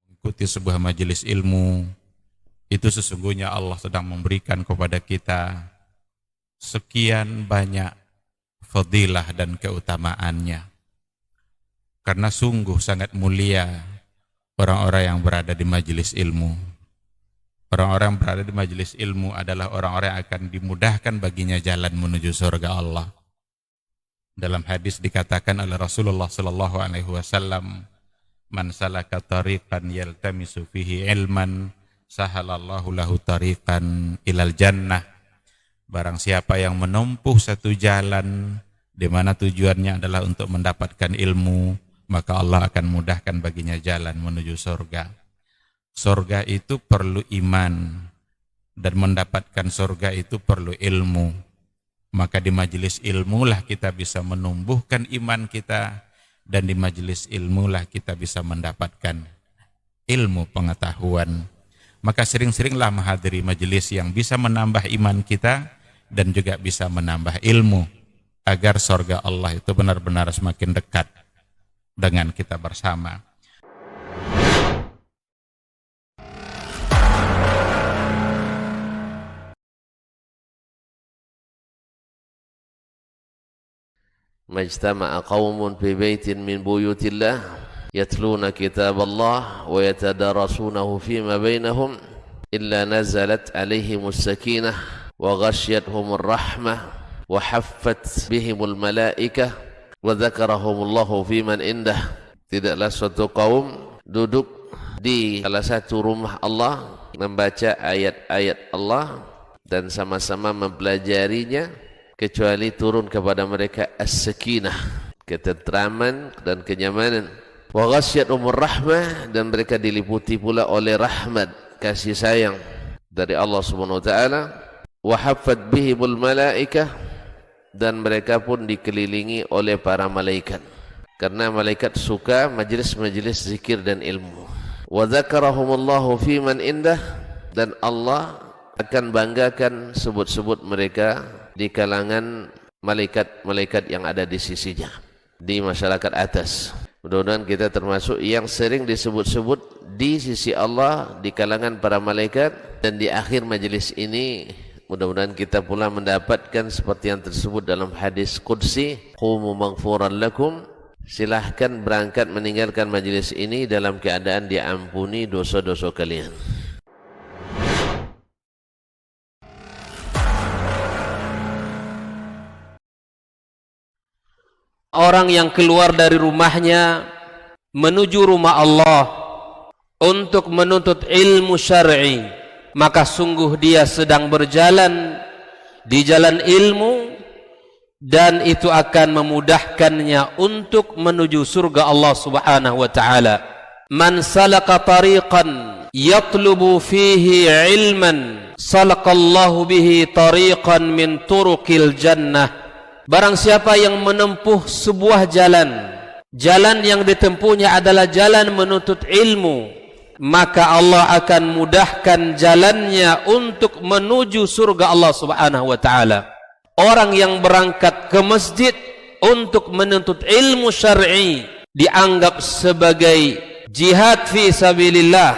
Mengikuti sebuah majelis ilmu, itu sesungguhnya Allah sedang memberikan kepada kita sekian banyak fadilah dan keutamaannya. Karena sungguh sangat mulia orang-orang yang berada di majelis ilmu. Orang-orang yang berada di majelis ilmu adalah orang-orang yang akan dimudahkan baginya jalan menuju surga Allah. Dalam hadis dikatakan oleh Rasulullah sallallahu alaihi wasallam, "Man salaka tariqan yaltamisu fihi ilman, sahalallahu lahu tariqan ilal jannah." Barang siapa yang menempuh satu jalan di mana tujuannya adalah untuk mendapatkan ilmu, maka Allah akan mudahkan baginya jalan menuju surga. Surga itu perlu iman, dan mendapatkan surga itu perlu ilmu. Maka di majelis ilmulah kita bisa menumbuhkan iman kita, dan di majelis ilmulah kita bisa mendapatkan ilmu pengetahuan. Maka sering-seringlah menghadiri majelis yang bisa menambah iman kita dan juga bisa menambah ilmu, agar surga Allah itu benar-benar semakin dekat dengan kita bersama. Majtama'a qaumun fi baitin min buyutillah yatluna kitab Allah wa yatadarasunahu fima bainahum illa nazalat alaihimus sakinah wa ghasyiyatuhumur rahmah wa haffat bihimul malaikah wa dzakarahumullahu fiman indah. Tidaklah suatu kaum duduk di salah satu rumah Allah membaca ayat-ayat Allah dan sama-sama mempelajarinya, kecuali turun kepada mereka as-sakinah, ketentraman dan kenyamanan. Wa ghasyiyatuhumur rahmah, dan mereka diliputi pula oleh rahmat, kasih sayang dari Allah Subhanahu wa taala. Wa haffat bihimul malaikah, dan mereka pun dikelilingi oleh para malaikat. karena malaikat suka majelis-majelis zikir dan ilmu. Wa dzakarahumullahu fi man indah, dan Allah akan banggakan sebut-sebut mereka di kalangan malaikat-malaikat yang ada di sisinya, di masyarakat atas. Mudah-mudahan kita termasuk yang sering disebut-sebut di sisi Allah di kalangan para malaikat, dan di akhir majelis ini mudah-mudahan kita pula mendapatkan seperti yang tersebut dalam hadis qudsi, qumu maghfuran lakum, silahkan berangkat meninggalkan majelis ini dalam keadaan diampuni dosa-dosa kalian. Orang yang keluar dari rumahnya menuju rumah Allah untuk menuntut ilmu syar'i, maka sungguh dia sedang berjalan di jalan ilmu, dan itu akan memudahkannya untuk menuju surga Allah Subhanahu wa taala. Man salaka tariqan yatlubu fihi ilman salakallahu bihi tariqan min turuqil jannah. Barang siapa yang menempuh sebuah jalan yang ditempuhnya adalah jalan menuntut ilmu, maka Allah akan mudahkan jalannya untuk menuju surga Allah Subhanahu wa taala. Orang yang berangkat ke masjid untuk menuntut ilmu syar'i dianggap sebagai jihad fi sabilillah.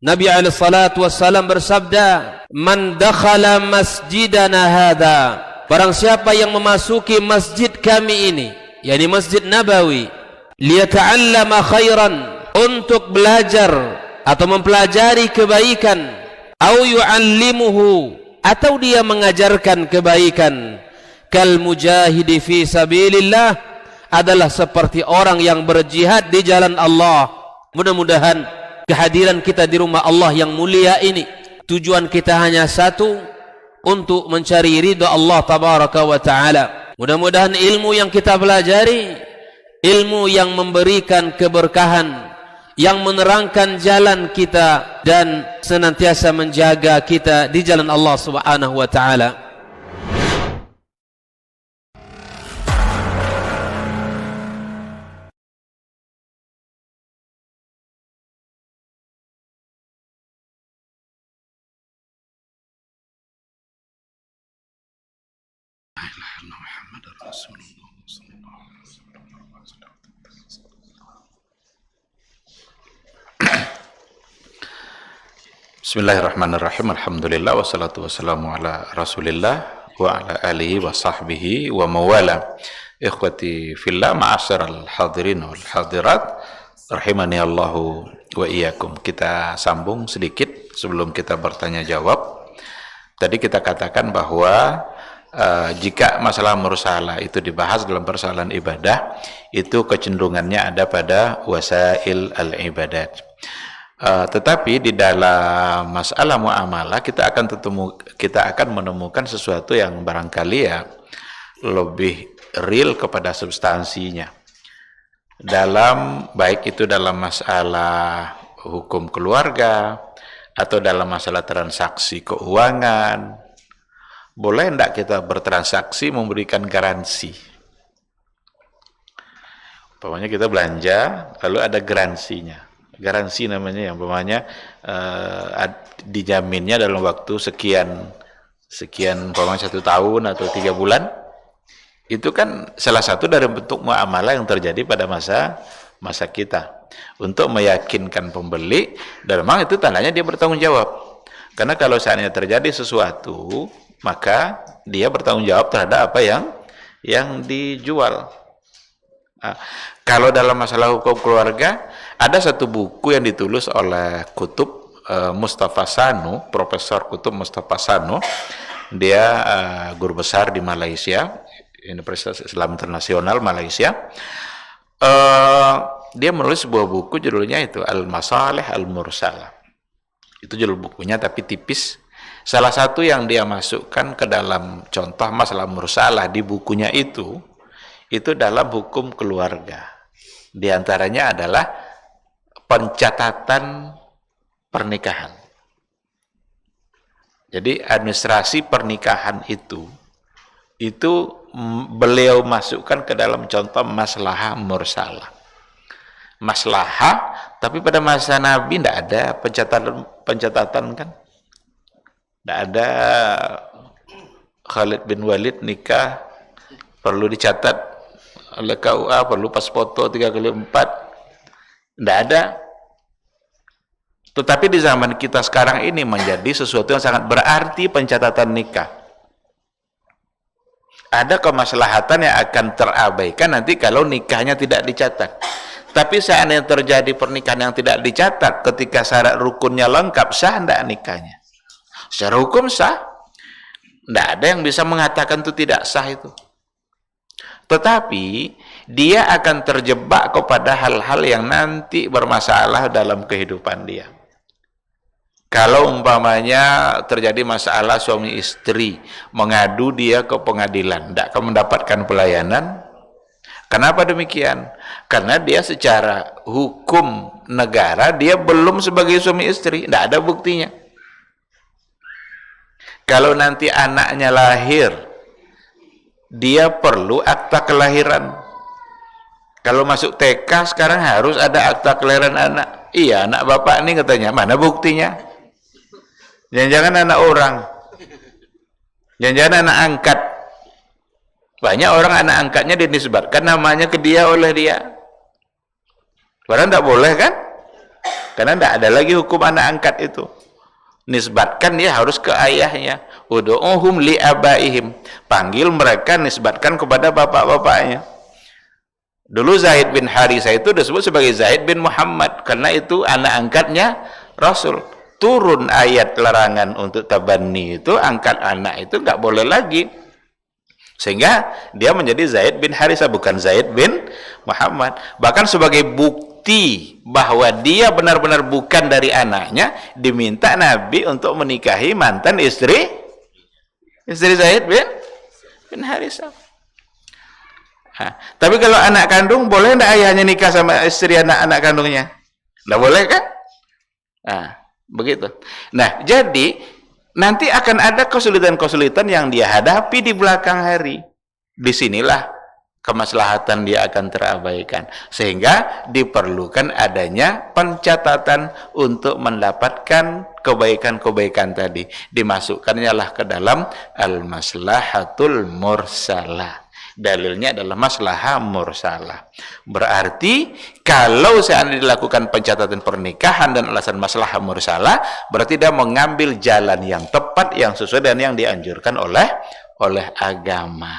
Nabi alaihi salatu wassalam bersabda, "Man dakhala masjidana hadza", barang siapa yang memasuki masjid kami ini, yakni Masjid Nabawi, liyata'allama khairan, untuk belajar atau mempelajari kebaikan, au yu'allimuhu, atau dia mengajarkan kebaikan, kal mujahidi fi sabilillah, adalah seperti orang yang berjihad di jalan Allah. Mudah-mudahan kehadiran kita di rumah Allah yang mulia ini, tujuan kita hanya satu, untuk mencari ridha Allah tabaraka wa taala. Mudah-mudahan ilmu yang kita pelajari, ilmu yang memberikan keberkahan, yang menerangkan jalan kita dan senantiasa menjaga kita di jalan Allah Subhanahu wa taala. Bismillahirrahmanirrahim. Alhamdulillah wassalatu wassalamu ala Rasulillah wa ala alihi wa sahbihi wa mawala. Ikhwati fillah, ma'asyiral hadirin wal hadirat, rahimani Allahu wa iyyakum. Kita sambung sedikit sebelum kita bertanya jawab. Tadi kita katakan bahwa jika masalah mursalah itu dibahas dalam persoalan ibadah, itu kecenderungannya ada pada wasail al-ibadat. Tetapi di dalam masalah muamalah kita akan menemukan sesuatu yang barangkali ya lebih real kepada substansinya. Baik itu dalam masalah hukum keluarga atau dalam masalah transaksi keuangan, boleh tidak kita bertransaksi memberikan garansi? Umpamanya kita belanja lalu ada garansinya. Garansi namanya, yang umpamanya dijaminnya dalam waktu sekian umpamanya 1 tahun atau 3 bulan. Itu kan salah satu dari bentuk muamalah yang terjadi pada masa kita untuk meyakinkan pembeli, dan memang itu tandanya dia bertanggung jawab. Karena kalau seandainya terjadi sesuatu, maka dia bertanggung jawab terhadap apa yang dijual. Kalau dalam masalah hukum keluarga, ada satu buku yang ditulis oleh Kutub Mustafa Sanu, Profesor Kutub Mustafa Sanu. Dia guru besar di Malaysia, Universitas Islam Internasional Malaysia. Dia menulis sebuah buku, judulnya itu Al-Masalih Al-Mursalah. Itu judul bukunya, tapi tipis. Salah satu yang dia masukkan ke dalam contoh masalah mursalah di bukunya itu dalam hukum keluarga. Di antaranya adalah pencatatan pernikahan. Jadi administrasi pernikahan itu beliau masukkan ke dalam contoh maslahah mursalah. Maslahah, tapi pada masa Nabi tidak ada pencatatan kan? Tidak ada Khalid bin Walid nikah perlu dicatat oleh KUA, perlu pas foto 3x4. Tidak ada. Tetapi di zaman kita sekarang ini menjadi sesuatu yang sangat berarti pencatatan nikah. Ada kemaslahatan yang akan terabaikan nanti kalau nikahnya tidak dicatat. Tapi seandainya terjadi pernikahan yang tidak dicatat, ketika syarat rukunnya lengkap, sah tidak nikahnya? Secara hukum sah. Tidak ada yang bisa mengatakan itu tidak sah itu. Tetapi dia akan terjebak kepada hal-hal yang nanti bermasalah dalam kehidupan dia. Kalau umpamanya terjadi masalah suami istri, mengadu dia ke pengadilan, tidak akan mendapatkan pelayanan. Kenapa demikian? Karena dia secara hukum negara, dia belum sebagai suami istri, tidak ada buktinya. Kalau nanti anaknya lahir, dia perlu akta kelahiran. Kalau masuk TK sekarang harus ada akta kelahiran anak. Iya, anak bapak ini katanya, mana buktinya? Jangan-jangan anak orang, jangan-jangan anak angkat. Banyak orang anak angkatnya dinisbatkan namanya ke dia oleh dia. Padahal tidak boleh kan? Karena tidak ada lagi hukum anak angkat itu. Nisbatkan dia harus ke ayahnya. Ud'uhum li abaihim. Panggil mereka, nisbatkan kepada bapak-bapaknya. Dulu Zaid bin Harisah itu disebut sebagai Zaid bin Muhammad karena itu anak angkatnya Rasul. Turun ayat larangan untuk tabanni itu, angkat anak itu nggak boleh lagi. Sehingga dia menjadi Zaid bin Harisah, bukan Zaid bin Muhammad. Bahkan sebagai bukti bahwa dia benar-benar bukan dari anaknya, diminta Nabi untuk menikahi mantan istri Zaid bin Harisah. Tapi kalau anak kandung, boleh tidak ayahnya nikah sama istri anak kandungnya? Tidak boleh kan? Begitu. Nah, jadi nanti akan ada kesulitan-kesulitan yang dia hadapi di belakang hari. Disinilah kemaslahatan dia akan terabaikan. Sehingga diperlukan adanya pencatatan untuk mendapatkan kebaikan-kebaikan tadi. Dimasukkannya lah ke dalam al-maslahatul mursalah. Dalilnya adalah maslahah mursalah. Berarti kalau seandainya dilakukan pencatatan pernikahan dan alasan maslahah mursalah, berarti dia mengambil jalan yang tepat, yang sesuai dengan yang dianjurkan oleh agama.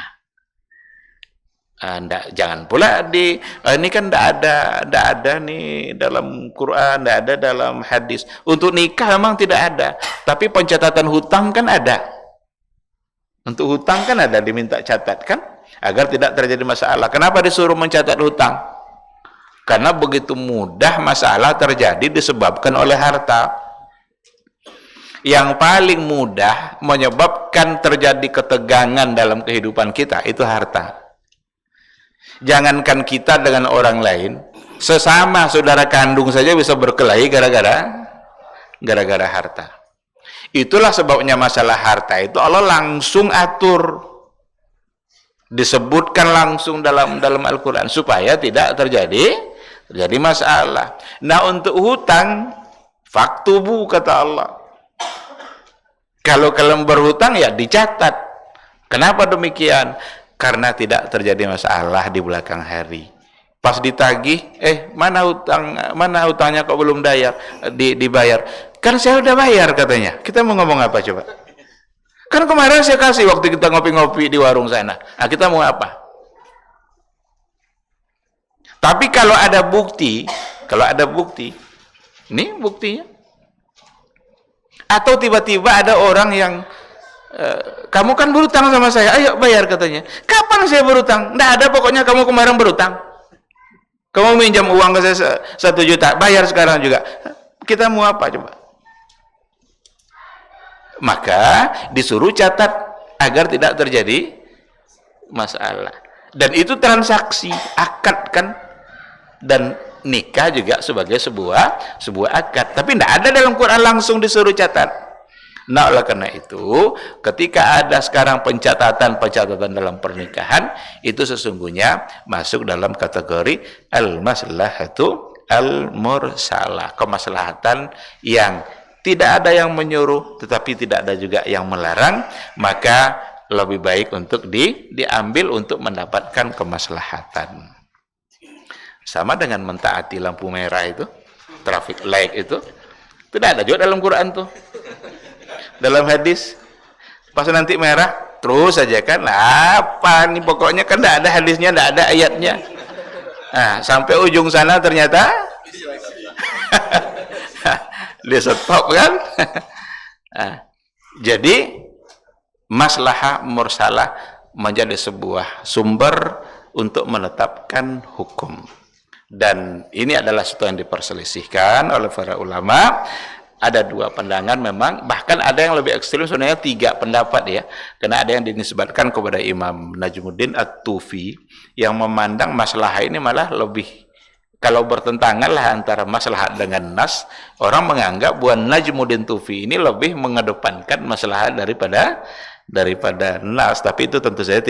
Jangan pula ini kan tidak ada nih dalam Quran, tidak ada dalam hadis. Untuk nikah memang tidak ada, tapi pencatatan hutang kan ada. Untuk hutang kan ada, diminta catat kan, agar tidak terjadi masalah. Kenapa disuruh mencatat hutang? Karena begitu mudah masalah terjadi disebabkan oleh harta. Yang paling mudah menyebabkan terjadi ketegangan dalam kehidupan kita itu harta. Jangankan kita dengan orang lain, sesama saudara kandung saja bisa berkelahi gara-gara harta. Itulah sebabnya masalah harta itu Allah langsung atur, disebutkan langsung dalam Al-Quran supaya tidak terjadi masalah. Nah, untuk hutang, faktubu kata Allah. Kalau kalian berhutang ya dicatat. Kenapa demikian? Karena tidak terjadi masalah di belakang hari. Pas ditagih, mana hutangnya kok belum dibayar? Kan saya udah bayar katanya. Kita mau ngomong apa coba? Kan kemarin saya kasih waktu kita ngopi-ngopi di warung sana. Nah, kita mau apa? Tapi kalau ada bukti, ini buktinya. Atau tiba-tiba ada orang yang kamu kan berutang sama saya, ayo bayar katanya. Kapan saya berutang? Nggak ada, pokoknya kamu kemarin berutang. Kamu minjam uang ke saya 1 juta, bayar sekarang juga. Kita mau apa coba? Maka disuruh catat agar tidak terjadi masalah. Dan itu transaksi, akad kan, dan nikah juga sebagai sebuah akad. Tapi tidak ada dalam Quran langsung disuruh catat. Nah, oleh karena itu, ketika ada sekarang pencatatan dalam pernikahan, itu sesungguhnya masuk dalam kategori al-maslahatu al-mursalah, kemaslahatan yang tidak ada yang menyuruh, tetapi tidak ada juga yang melarang, maka lebih baik untuk diambil untuk mendapatkan kemaslahatan. Sama dengan mentaati lampu merah itu, traffic light itu, tidak ada juga dalam Quran tuh. Dalam hadis, pas nanti merah terus saja kan, apa nih pokoknya kan tidak ada hadisnya, tidak ada ayatnya. Nah, sampai ujung sana ternyata dia stop kan. Nah, jadi maslahah mursalah menjadi sebuah sumber untuk menetapkan hukum, dan ini adalah sesuatu yang diperselisihkan oleh para ulama. Ada dua pandangan memang, bahkan ada yang lebih ekstrim, sebenarnya 3 pendapat ya, karena ada yang dinisbatkan kepada Imam Najmuddin At-Tufi yang memandang maslahah ini malah lebih, kalau bertentangan lah antara maslahat dengan nas, orang menganggap bahwa Najmuddin Tufi ini lebih mengedepankan maslahat daripada nas, tapi itu tentu saja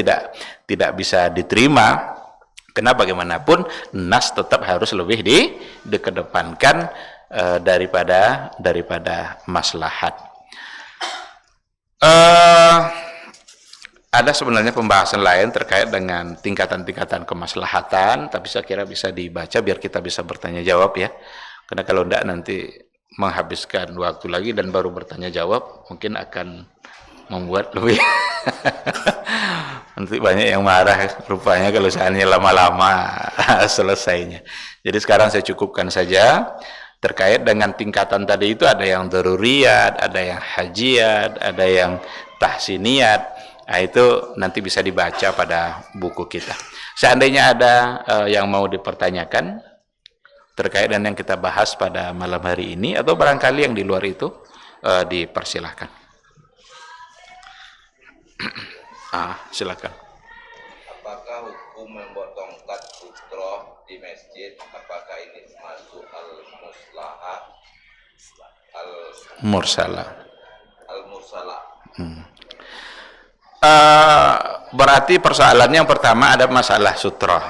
tidak bisa diterima, karena bagaimanapun nas tetap harus lebih dikedepankan daripada maslahat. Ada sebenarnya pembahasan lain terkait dengan tingkatan-tingkatan kemaslahatan, tapi saya kira bisa dibaca biar kita bisa bertanya jawab ya, karena kalau tidak nanti menghabiskan waktu lagi dan baru bertanya jawab mungkin akan membuat lebih nanti banyak yang marah rupanya kalau seandainya lama-lama selesainya. Jadi sekarang saya cukupkan saja. Terkait dengan tingkatan tadi itu, ada yang daruriyat, ada yang hajiyat, ada yang tahsiniyat. Nah, itu nanti bisa dibaca pada buku kita. Seandainya ada yang mau dipertanyakan terkait dengan yang kita bahas pada malam hari ini, atau barangkali yang di luar itu, dipersilahkan. Silakan. Apakah hukum membuat tongkat sutroh di masjid, apakah ini masuk al-muslahah Mursalah. al-mursalah? Berarti persoalannya yang pertama ada masalah sutroh.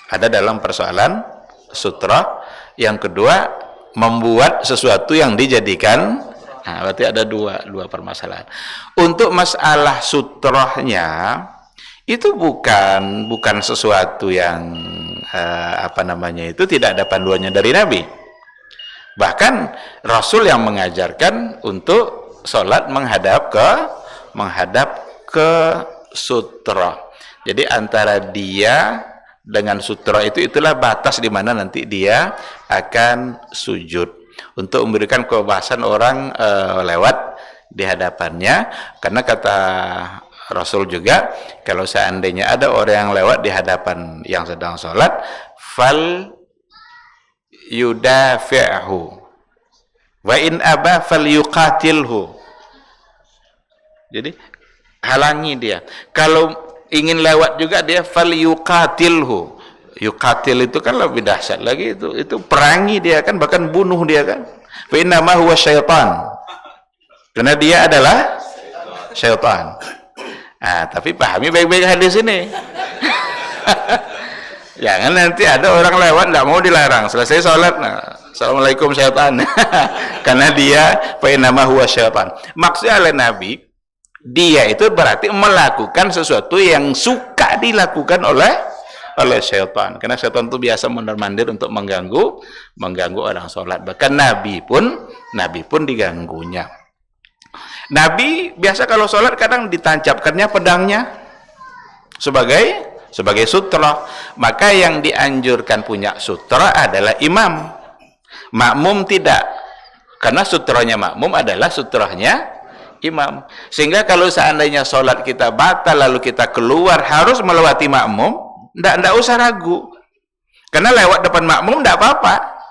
Ada dalam persoalan sutroh. Yang kedua, membuat sesuatu yang dijadikan. Nah, berarti ada dua permasalahan. Untuk masalah sutrohnya itu bukan sesuatu yang itu tidak ada panduannya dari Nabi. Bahkan Rasul yang mengajarkan untuk sholat menghadap ke sutroh. Jadi antara dia dengan sutroh itulah batas di mana nanti dia akan sujud, untuk memberikan kebebasan orang lewat di hadapannya. Karena kata Rasul juga, kalau seandainya ada orang yang lewat di hadapan yang sedang sholat, fal yudafi'hu wa in aba fal yuqatilhu. Jadi halangi dia. Kalau ingin lewat juga dia fal yuqatilhu. Yuqatil itu kan lebih dahsyat lagi, itu perangi dia kan, bahkan bunuh dia kan. Fa inna ma huwa syaitan. Karena dia adalah syaitan. Tapi pahami baik-baik hadis ini. Jangan nanti ada orang lewat tidak mau dilarang, selesai sholat, assalamualaikum syaitan. Karena dia fa inna ma huwa syaitan. Maksudnya oleh Nabi, dia itu berarti melakukan sesuatu yang suka dilakukan oleh syaitan. Karena syaitan itu biasa mondar-mandir untuk mengganggu orang sholat. Bahkan Nabi pun diganggunya. Nabi biasa kalau sholat kadang ditancapkannya pedangnya sebagai sutra. Maka yang dianjurkan punya sutra adalah imam. Makmum tidak. Karena sutranya makmum adalah sutranya imam. Sehingga kalau seandainya sholat kita batal lalu kita keluar harus melewati makmum, tidak usah ragu. Karena lewat depan makmum tidak apa-apa.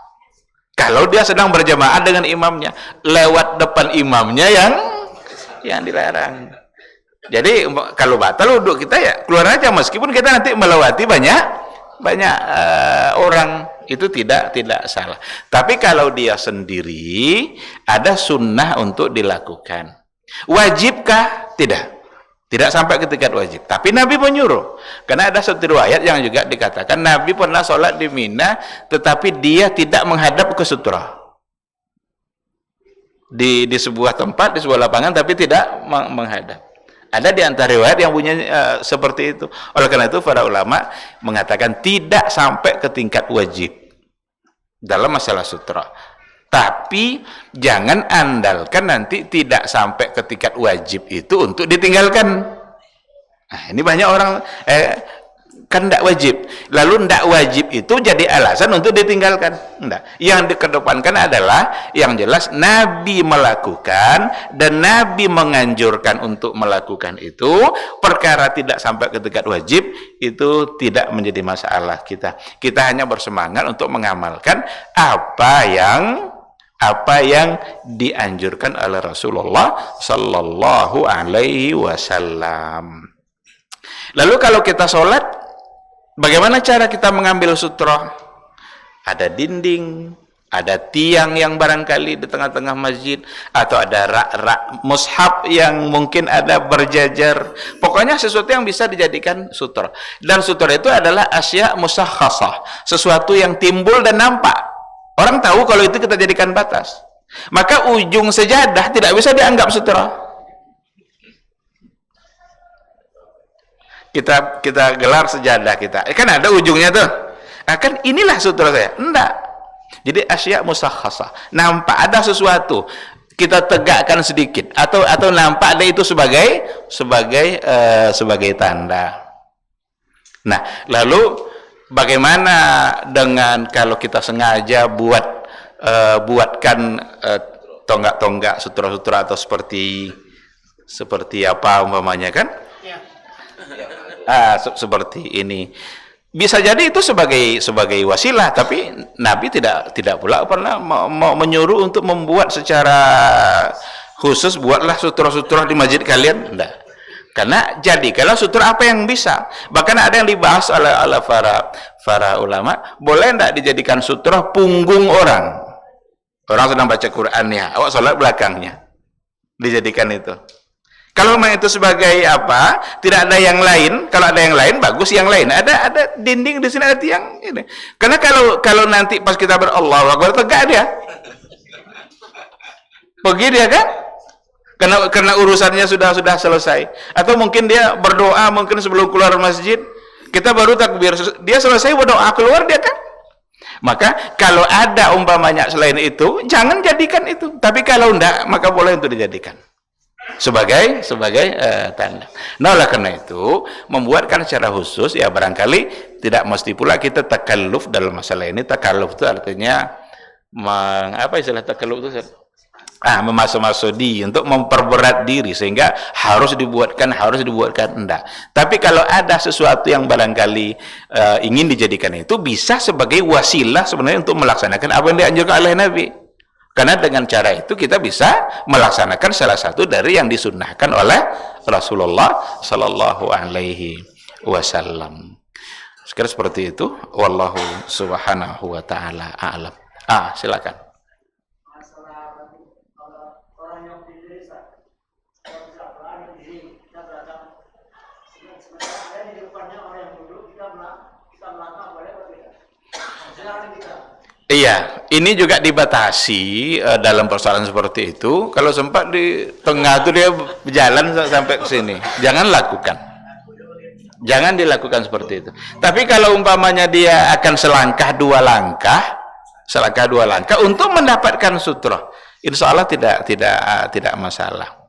Kalau dia sedang berjamaah dengan imamnya, lewat depan imamnya yang dilarang. Jadi kalau batal wudhu kita ya keluar aja, meskipun kita nanti melewati banyak orang itu tidak salah. Tapi kalau dia sendiri, ada sunnah untuk dilakukan. Wajibkah? Tidak sampai ke tingkat wajib. Tapi Nabi menyuruh. Karena ada satu riwayat yang juga dikatakan Nabi pernah sholat di Mina, tetapi dia tidak menghadap ke sutra. Di sebuah tempat, di sebuah lapangan, tapi tidak menghadap. Ada di antara riwayat yang punya seperti itu. Oleh karena itu para ulama mengatakan tidak sampai ke tingkat wajib dalam masalah sutra. Tapi jangan andalkan nanti tidak sampai ke tingkat wajib itu untuk ditinggalkan. Nah, ini banyak orang kan tidak wajib, lalu tidak wajib itu jadi alasan untuk ditinggalkan. Enggak. Yang dikedepankan adalah yang jelas Nabi melakukan dan Nabi menganjurkan untuk melakukan itu. Perkara tidak sampai ke tingkat wajib itu tidak menjadi masalah kita. Kita hanya bersemangat untuk mengamalkan apa yang dianjurkan oleh Rasulullah sallallahu alaihi wasallam. Lalu kalau kita sholat, bagaimana cara kita mengambil sutra? Ada dinding, ada tiang yang barangkali di tengah-tengah masjid, atau ada rak-rak mushaf yang mungkin ada berjajar. Pokoknya sesuatu yang bisa dijadikan sutra. Dan sutra itu adalah asya musakhasah, sesuatu yang timbul dan nampak. Orang tahu kalau itu kita jadikan batas. Maka ujung sejadah tidak bisa dianggap sutra. Kita gelar sejadah kita. Kan ada ujungnya tuh. Kan inilah sutra saya. Enggak. Jadi asya musakhasah. Nampak ada sesuatu. Kita tegakkan sedikit atau nampak ada itu sebagai tanda. Nah, lalu bagaimana dengan kalau kita sengaja buatkan tonggak-tonggak sutra-sutra atau seperti apa umpamanya kan? Seperti ini. Bisa jadi itu sebagai wasilah, tapi Nabi tidak pula pernah mau menyuruh untuk membuat secara khusus, buatlah sutra-sutra di masjid kalian. Enggak. Karena kalau sutra apa yang bisa. Bahkan ada yang dibahas oleh para ulama, boleh enggak dijadikan sutra punggung orang. Orang sedang baca Quran ya, awak sholat belakangnya. Dijadikan itu. Kalau memang itu sebagai apa? Tidak ada yang lain. Kalau ada yang lain, bagus yang lain. Ada dinding di sini, ada tiang ini. Karena kalau nanti pas kita berallahu akbar tegak dia. Pergi dia kan? Karena urusannya sudah selesai. Atau mungkin dia berdoa mungkin sebelum keluar masjid, kita baru takbir. Dia selesai berdoa keluar dia kan? Maka kalau ada umpamanya selain itu, jangan jadikan itu. Tapi kalau enggak, maka boleh untuk dijadikan sebagai tanda. Nah, oleh karena itu membuatkan secara khusus ya barangkali tidak mesti pula kita takalluf dalam masalah ini. Takalluf itu artinya apa istilah takalluf itu? Memasuk-masuk untuk memperberat diri sehingga harus dibuatkan enggak. Tapi kalau ada sesuatu yang barangkali ingin dijadikan itu bisa sebagai wasilah sebenarnya untuk melaksanakan apa yang dianjurkan oleh Nabi. Karena dengan cara itu kita bisa melaksanakan salah satu dari yang disunnahkan oleh Rasulullah sallallahu alaihi wasallam. Sekiranya seperti itu, wallahu subhanahu wa ta'ala a'lam. Silakan. Iya, ini juga dibatasi dalam persoalan seperti itu. Kalau sempat di tengah itu dia berjalan sampai ke sini, jangan lakukan. Jangan dilakukan seperti itu. Tapi kalau umpamanya dia akan selangkah dua langkah untuk mendapatkan sutra, insya Allah tidak masalah.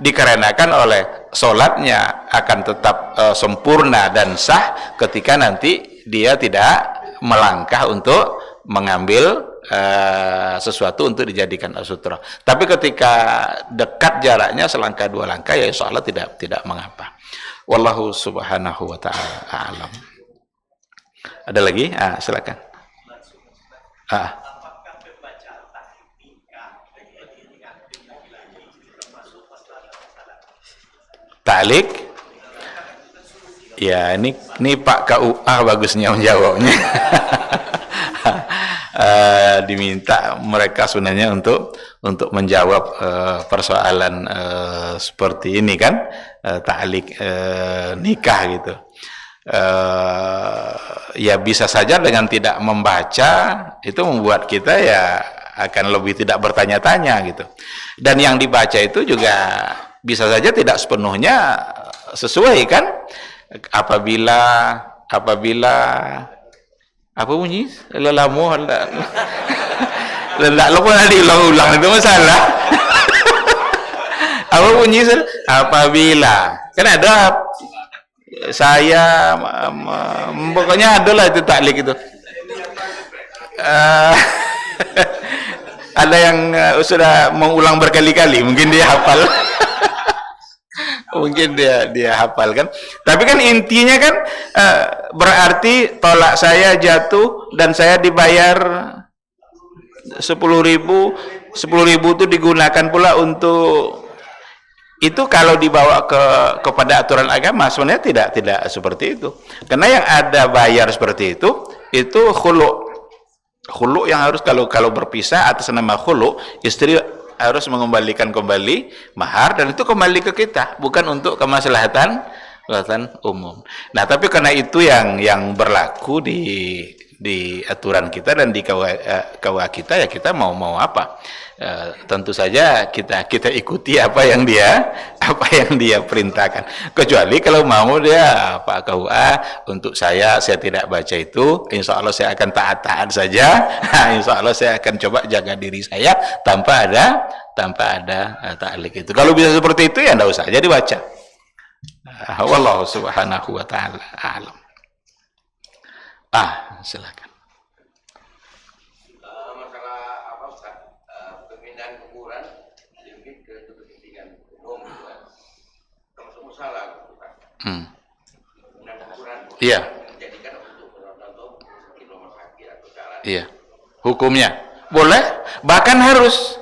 Dikarenakan oleh sholatnya akan tetap sempurna dan sah ketika nanti dia tidak melangkah untuk mengambil sesuatu untuk dijadikan sutra. Tapi ketika dekat jaraknya selangkah dua langkah ya insya Allah tidak mengapa. Wallahu subhanahu wa ta'ala a'lam. Ada lagi? Silakan. Ta'liq? Ya, ini Pak KUA bagusnya menjawabnya. diminta mereka sebenarnya untuk menjawab persoalan seperti ini kan, ta'liq nikah gitu. Ya bisa saja dengan tidak membaca itu membuat kita ya akan lebih tidak bertanya-tanya gitu. Dan yang dibaca itu juga bisa saja tidak sepenuhnya sesuai kan, apabila apa bunyi lelamu hendak lo pernah diulang-ulang itu masalah. Apa bunyi apabila kan ada saya pokoknya ada lah itu ta'liq itu. Ada yang sudah mengulang berkali-kali, mungkin dia hafal. Mungkin dia hafal kan. Tapi kan intinya kan berarti tolak saya jatuh dan saya dibayar 10.000 itu digunakan pula untuk itu. Kalau dibawa kepada aturan agama sebenarnya tidak seperti itu. Karena yang ada bayar seperti itu khulu yang harus kalau berpisah atas nama khulu, istri harus mengembalikan kembali mahar dan itu kembali ke kita, bukan untuk kemaslahatan umum. Nah, tapi karena itu yang berlaku di aturan kita dan di KUA kita, ya kita mau apa? Tentu saja kita ikuti apa yang dia perintahkan. Kecuali kalau mau dia Pak KUA, untuk saya tidak baca itu, insya Allah saya akan taat saja. Insya Allah saya akan coba jaga diri saya tanpa ada ta'liq itu. Kalau bisa seperti itu ya enggak usah jadi baca. Wallahu subhanahu wa ta'ala a'lam. Silakan. Masalah apa Ustaz? Pemindahan kuburan lebih ke kepentingan umum Ustaz. Termasuk musalah Ustaz. Pemindahan kuburan. Iya. Dijadikan untuk sakit rumah sakit atau jalan. Iya. Hukumnya boleh, bahkan harus.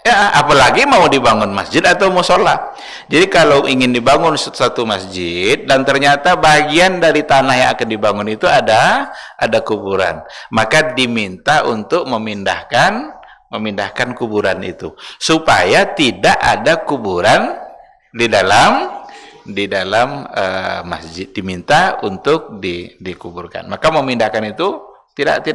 Ya, apalagi mau dibangun masjid atau musola. Jadi kalau ingin dibangun satu masjid dan ternyata bagian dari tanah yang akan dibangun itu ada kuburan, maka diminta untuk memindahkan kuburan itu supaya tidak ada kuburan di dalam masjid, diminta untuk dikuburkan. Maka memindahkan itu tidak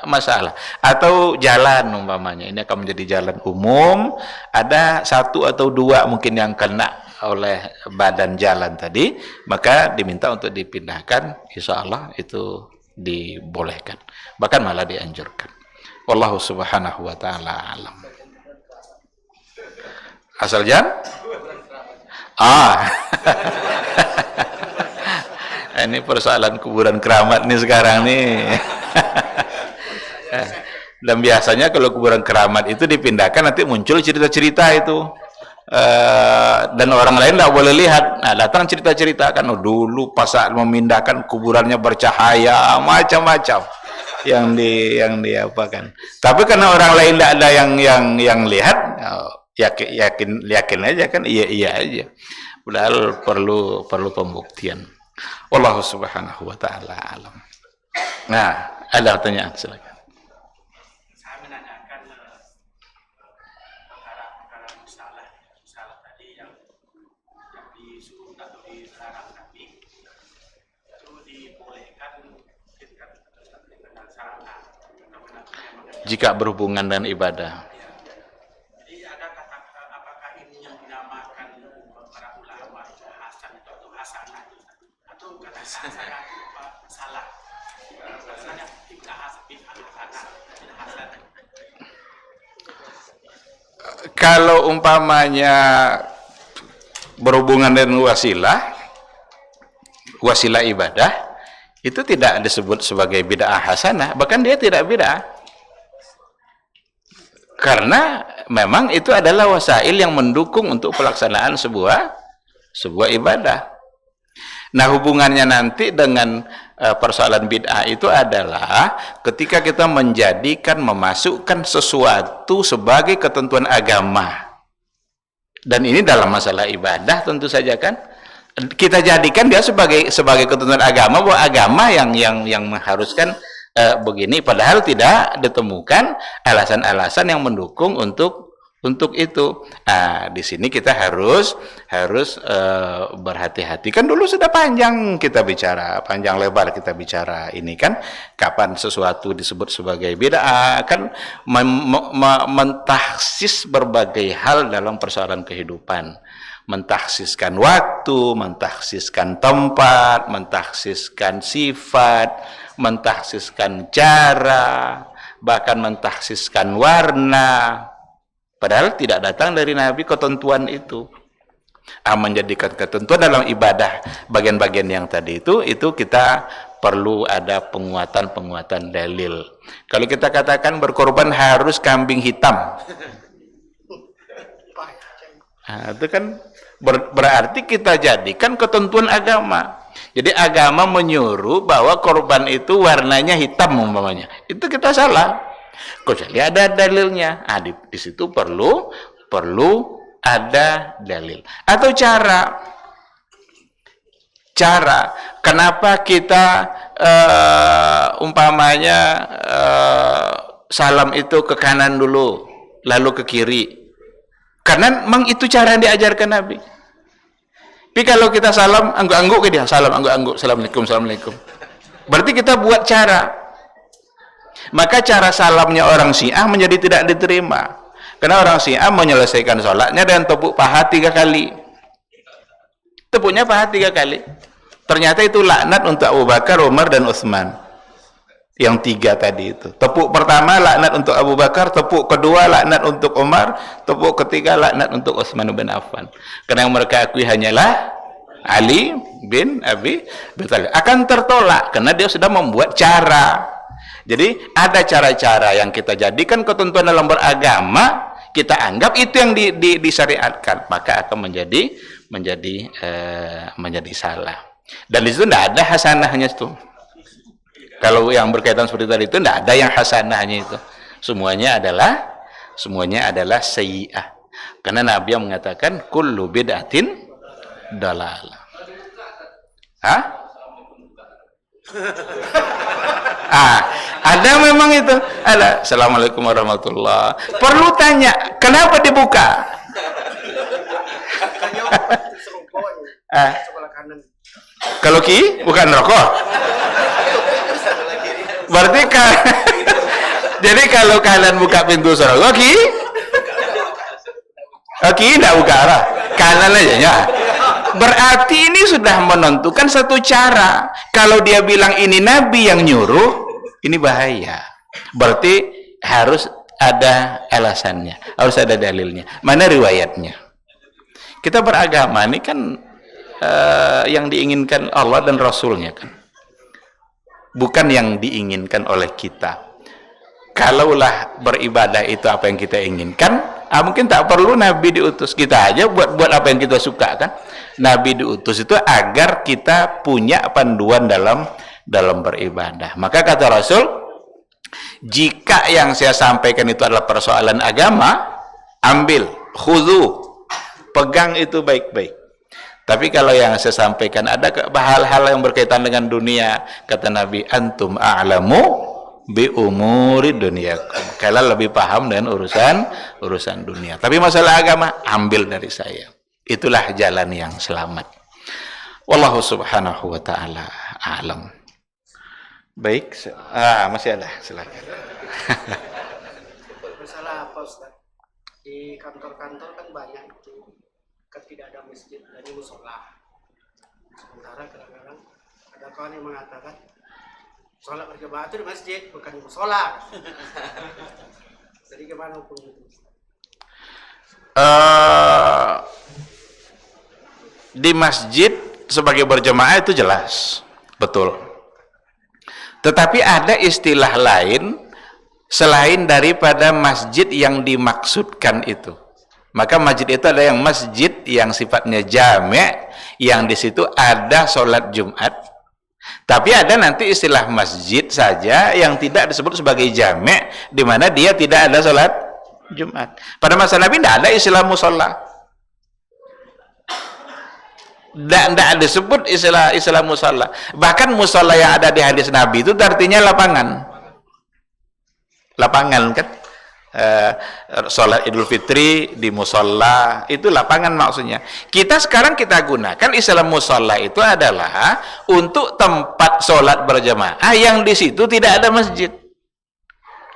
masalah. Atau jalan umpamanya ini akan menjadi jalan umum, ada 1 atau 2 mungkin yang kena oleh badan jalan tadi, maka diminta untuk dipindahkan, insya Allah itu dibolehkan, bahkan malah dianjurkan. Wallahu subhanahu wa ta'ala alam. Asal jangan ini persoalan kuburan keramat nih sekarang nih. Dan biasanya kalau kuburan keramat itu dipindahkan nanti muncul cerita-cerita itu, dan orang lain tidak boleh lihat. Nah, datang cerita-cerita kan, dulu pas saat memindahkan kuburannya bercahaya macam-macam yang diapakan. Tapi karena orang lain tidak ada yang lihat, yakin aja kan, iya aja. Padahal perlu pembuktian. Wallahu subhanahu wa ta'ala alam. Nah, ada pertanyaan, silakan. Saya menanyakan perkara musalah tadi yang disuruh atau dilarang tadi itu dibolehkan dengan syarat Jika berhubungan dengan ibadah. Jadi ada apakah ini yang dinamakan para ulama itu hasan atau hasanah atau kata saya salah. Rasanya tidak hasanah. Kalau umpamanya berhubungan dengan wasilah ibadah, itu tidak disebut sebagai bid'ah hasanah, bahkan dia tidak bid'ah. Karena memang itu adalah wasail yang mendukung untuk pelaksanaan sebuah ibadah. Nah, hubungannya nanti dengan persoalan bid'ah itu adalah ketika kita memasukkan sesuatu sebagai ketentuan agama. Dan ini dalam masalah ibadah tentu saja kan, kita jadikan dia sebagai ketentuan agama, bahwa agama yang mengharuskan begini, padahal tidak ditemukan alasan-alasan yang mendukung untuk itu. Di sini kita harus berhati-hati. Kan dulu sudah panjang lebar kita bicara ini kan, kapan sesuatu disebut sebagai bid'ah, kan mentahsis berbagai hal dalam persoalan kehidupan. Mentahsiskan waktu, mentahsiskan tempat, mentahsiskan sifat, mentahsiskan cara, bahkan mentahsiskan warna. Padahal tidak datang dari Nabi ketentuan itu. Menjadikan ketentuan dalam ibadah bagian-bagian yang tadi itu kita perlu ada penguatan dalil. Kalau kita katakan berkorban harus kambing hitam, itu kan berarti kita jadikan ketentuan agama. Jadi agama menyuruh bahwa korban itu warnanya hitam umpamanya. Itu kita salah. Kecuali ada dalilnya. Di situ perlu ada dalil. Atau cara kenapa kita umpamanya salam itu ke kanan dulu, lalu ke kiri. Karena memang itu cara yang diajarkan Nabi. Tapi kalau kita salam angguk-angguk ke dia, salam angguk-angguk, assalamualaikum. Berarti kita buat cara. Maka cara salamnya orang Syiah menjadi tidak diterima. Karena orang Syiah menyelesaikan sholatnya dengan tepuk paha 3 kali. Tepuknya paha 3 kali. Ternyata itu laknat untuk Abu Bakar, Umar, dan Utsman. Yang 3 tadi itu. Tepuk pertama laknat untuk Abu Bakar, tepuk kedua laknat untuk Umar, tepuk ketiga laknat untuk Utsman bin Affan. Karena yang mereka akui hanyalah Ali bin Abi Thalib. Akan tertolak karena dia sudah membuat cara. Jadi ada cara-cara yang kita jadikan ketentuan dalam beragama, kita anggap itu yang disyariatkan, maka akan menjadi salah. Dan di situ tidak ada hasanahnya itu. Kalau yang berkaitan seperti tadi itu tidak ada yang hasanahnya itu. Semuanya adalah sayyi'ah. Karena Nabi yang mengatakan kullu bid'atin dalalah. Ada memang itu. Ada. Assalamualaikum warahmatullah. Perlu tanya, kenapa dibuka? Kalau bukan rokok. Berarti jadi kalau kalian buka pintu surga, tidak buka arah kanan aja ya. Berarti ini sudah menentukan satu cara. Kalau dia bilang ini Nabi yang nyuruh, ini bahaya. Berarti harus ada alasannya, harus ada dalilnya. Mana riwayatnya? Kita beragama ini kan yang diinginkan Allah dan Rasulnya kan, bukan yang diinginkan oleh kita. Kalaulah beribadah itu apa yang kita inginkan, mungkin tak perlu Nabi diutus, kita aja buat apa yang kita suka kan. Nabi diutus itu agar kita punya panduan dalam beribadah. Maka kata Rasul, jika yang saya sampaikan itu adalah persoalan agama, ambil, khudhu, pegang itu baik-baik. Tapi kalau yang saya sampaikan ada hal-hal yang berkaitan dengan dunia, kata Nabi, antum a'lamu bi umuri dunyakum. Kalian lebih paham dengan urusan dunia. Tapi masalah agama, ambil dari saya. Itulah jalan yang selamat. Wallahu subhanahu wa ta'ala a'lam. Baik, masih ada, silakan. Masalah apa Ustaz? Di kantor-kantor kan banyak itu kan tidak ada masjid dan musola. Sementara kadang-kadang ada kawan yang mengatakan sholat berjamaah itu di masjid bukan di musola. Jadi gimana hukum itu? Di masjid sebagai berjamaah itu jelas, betul. Tetapi ada istilah lain selain daripada masjid yang dimaksudkan itu. Maka masjid itu ada yang masjid yang sifatnya jami', yang di situ ada sholat Jumat. Tapi ada nanti istilah masjid saja yang tidak disebut sebagai jami', di mana dia tidak ada sholat Jumat. Pada masa Nabi tidak ada istilah musola. Tidak disebut istilah musola. Bahkan musola yang ada di hadis Nabi itu artinya lapangan. lapangan kan. Sholat Idul Fitri di musola itu lapangan maksudnya. Kita sekarang kita gunakan istilah musola itu adalah untuk tempat sholat berjamaah yang di situ tidak ada masjid.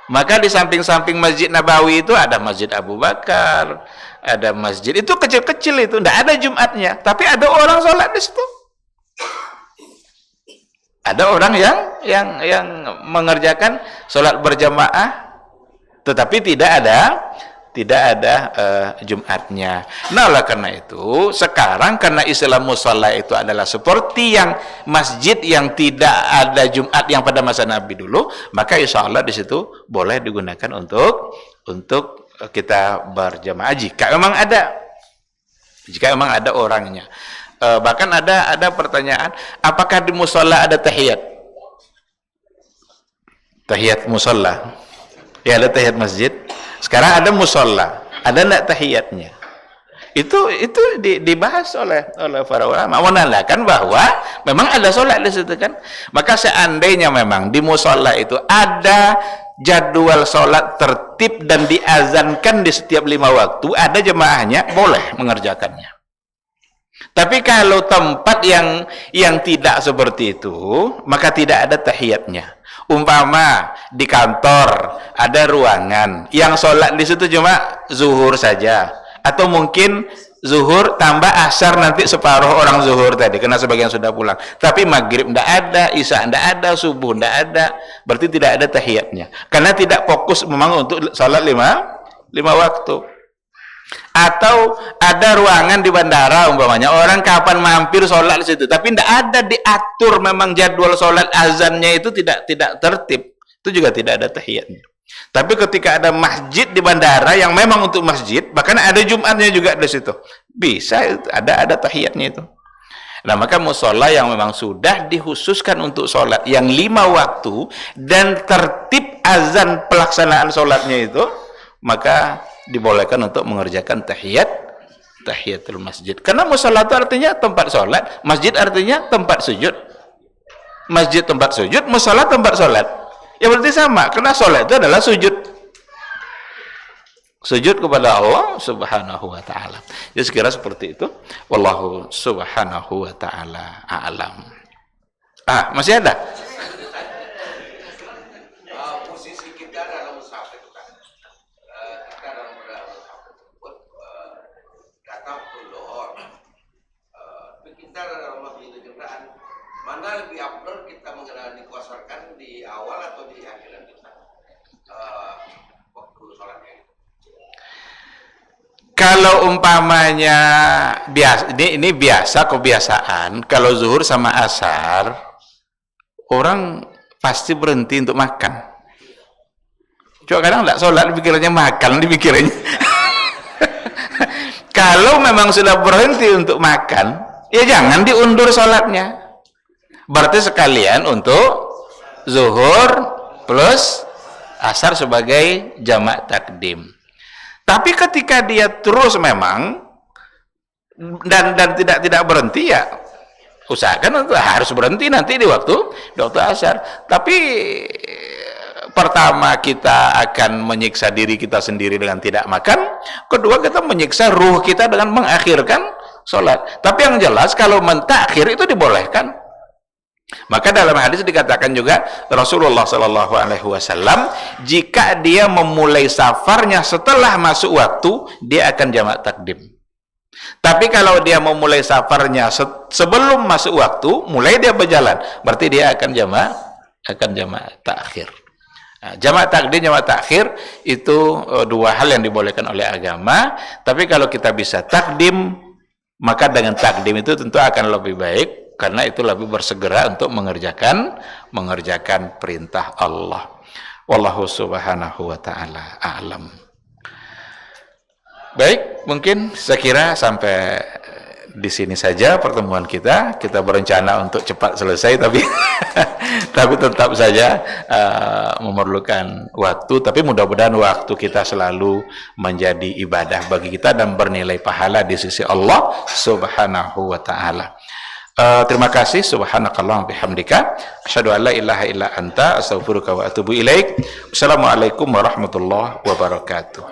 Maka di samping-samping Masjid Nabawi itu ada Masjid Abu Bakar, ada masjid itu kecil-kecil itu, tidak ada Jumatnya, tapi ada orang sholat di situ. Ada orang yang mengerjakan sholat berjamaah tetapi tidak ada Jumatnya. Nah, oleh karena itu sekarang karena istilah musalla itu adalah seperti yang masjid yang tidak ada Jumat yang pada masa Nabi dulu, maka insya Allah di situ boleh digunakan untuk kita berjamaah jika memang ada orangnya. Bahkan ada pertanyaan, apakah di musalla ada tahiyat musalla? Ya, ada tahiyat masjid. Sekarang ada musalla, ada enggak tahiyatnya? Itu dibahas oleh para ulama, menandakan bahwa memang ada sholat di situ kan. Maka seandainya memang di musalla itu ada jadwal sholat tertib dan diazankan di setiap 5 waktu, ada jemaahnya, boleh mengerjakannya. Tapi kalau tempat yang tidak seperti itu, maka tidak ada tahiyatnya. Umpama di kantor ada ruangan yang sholat di situ cuma zuhur saja, atau mungkin zuhur tambah asar, nanti separuh orang zuhur tadi karena sebagian sudah pulang, tapi maghrib tidak ada, isya tidak ada, subuh tidak ada, berarti tidak ada tahiyatnya karena tidak fokus memang untuk sholat 5 waktu. Atau ada ruangan di bandara umpamanya, orang kapan mampir sholat di situ, tapi tidak ada diatur memang jadwal sholat azannya itu tidak tertib, itu juga tidak ada tahiyatnya. Tapi ketika ada masjid di bandara yang memang untuk masjid, bahkan ada Jumatnya juga di situ, bisa ada tahiyatnya itu. Nah, maka musola yang memang sudah dikhususkan untuk sholat yang 5 waktu dan tertib azan pelaksanaan sholatnya itu, maka dibolehkan untuk mengerjakan tahiyatul masjid. Karena musola itu artinya tempat sholat, masjid artinya tempat sujud. Masjid tempat sujud, musola tempat sholat. Ya berarti sama, karena sholat itu adalah sujud kepada Allah subhanahu wa ta'ala. Jadi sekira seperti itu. Wallahu subhanahu wa ta'ala a'lam. Masih ada? Posisi kita dalam mushaf itu kan, kita dalam mushaf tersebut kata kulluhur. Kita dalam waktu itu kendaraan mana lebih afdal kita dikuasarkan di awal atau di akhiran kita waktu sholatnya? Kalau umpamanya ini biasa kebiasaan, kalau zuhur sama asar orang pasti berhenti untuk makan. Cuma kadang enggak sholat dipikirnya makan, dipikirnya. Kalau memang sudah berhenti untuk makan, ya jangan diundur sholatnya. Berarti sekalian untuk zuhur plus asar sebagai jamak takdim. Tapi ketika dia terus memang dan tidak berhenti, ya usahakan untuk harus berhenti nanti di waktu asar. Tapi pertama kita akan menyiksa diri kita sendiri dengan tidak makan, kedua kita menyiksa ruh kita dengan mengakhirkan sholat. Tapi yang jelas kalau mentakhir itu dibolehkan. Maka dalam hadis dikatakan juga Rasulullah Shallallahu Alaihi Wasallam, jika dia memulai safarnya setelah masuk waktu, dia akan jamak takdim. Tapi kalau dia memulai safarnya sebelum masuk waktu, mulai dia berjalan, berarti dia akan jamak takhir. Nah, jamak takdim, jamak takhir itu dua hal yang dibolehkan oleh agama. Tapi kalau kita bisa takdim, maka dengan takdim itu tentu akan lebih baik, karena itu lebih bersegera untuk mengerjakan perintah Allah. Wallahu subhanahu wa ta'ala a'lam. Baik, mungkin saya kira sampai di sini saja pertemuan kita. Kita berencana untuk cepat selesai, tapi tetap saja memerlukan waktu. Tapi mudah-mudahan waktu kita selalu menjadi ibadah bagi kita dan bernilai pahala di sisi Allah subhanahu wa ta'ala. Terima kasih. Subhanakallah bihamdika asyhadu an la ilaha illa anta astaghfiruka wa atubu ilaik. Assalamualaikum warahmatullahi wabarakatuh.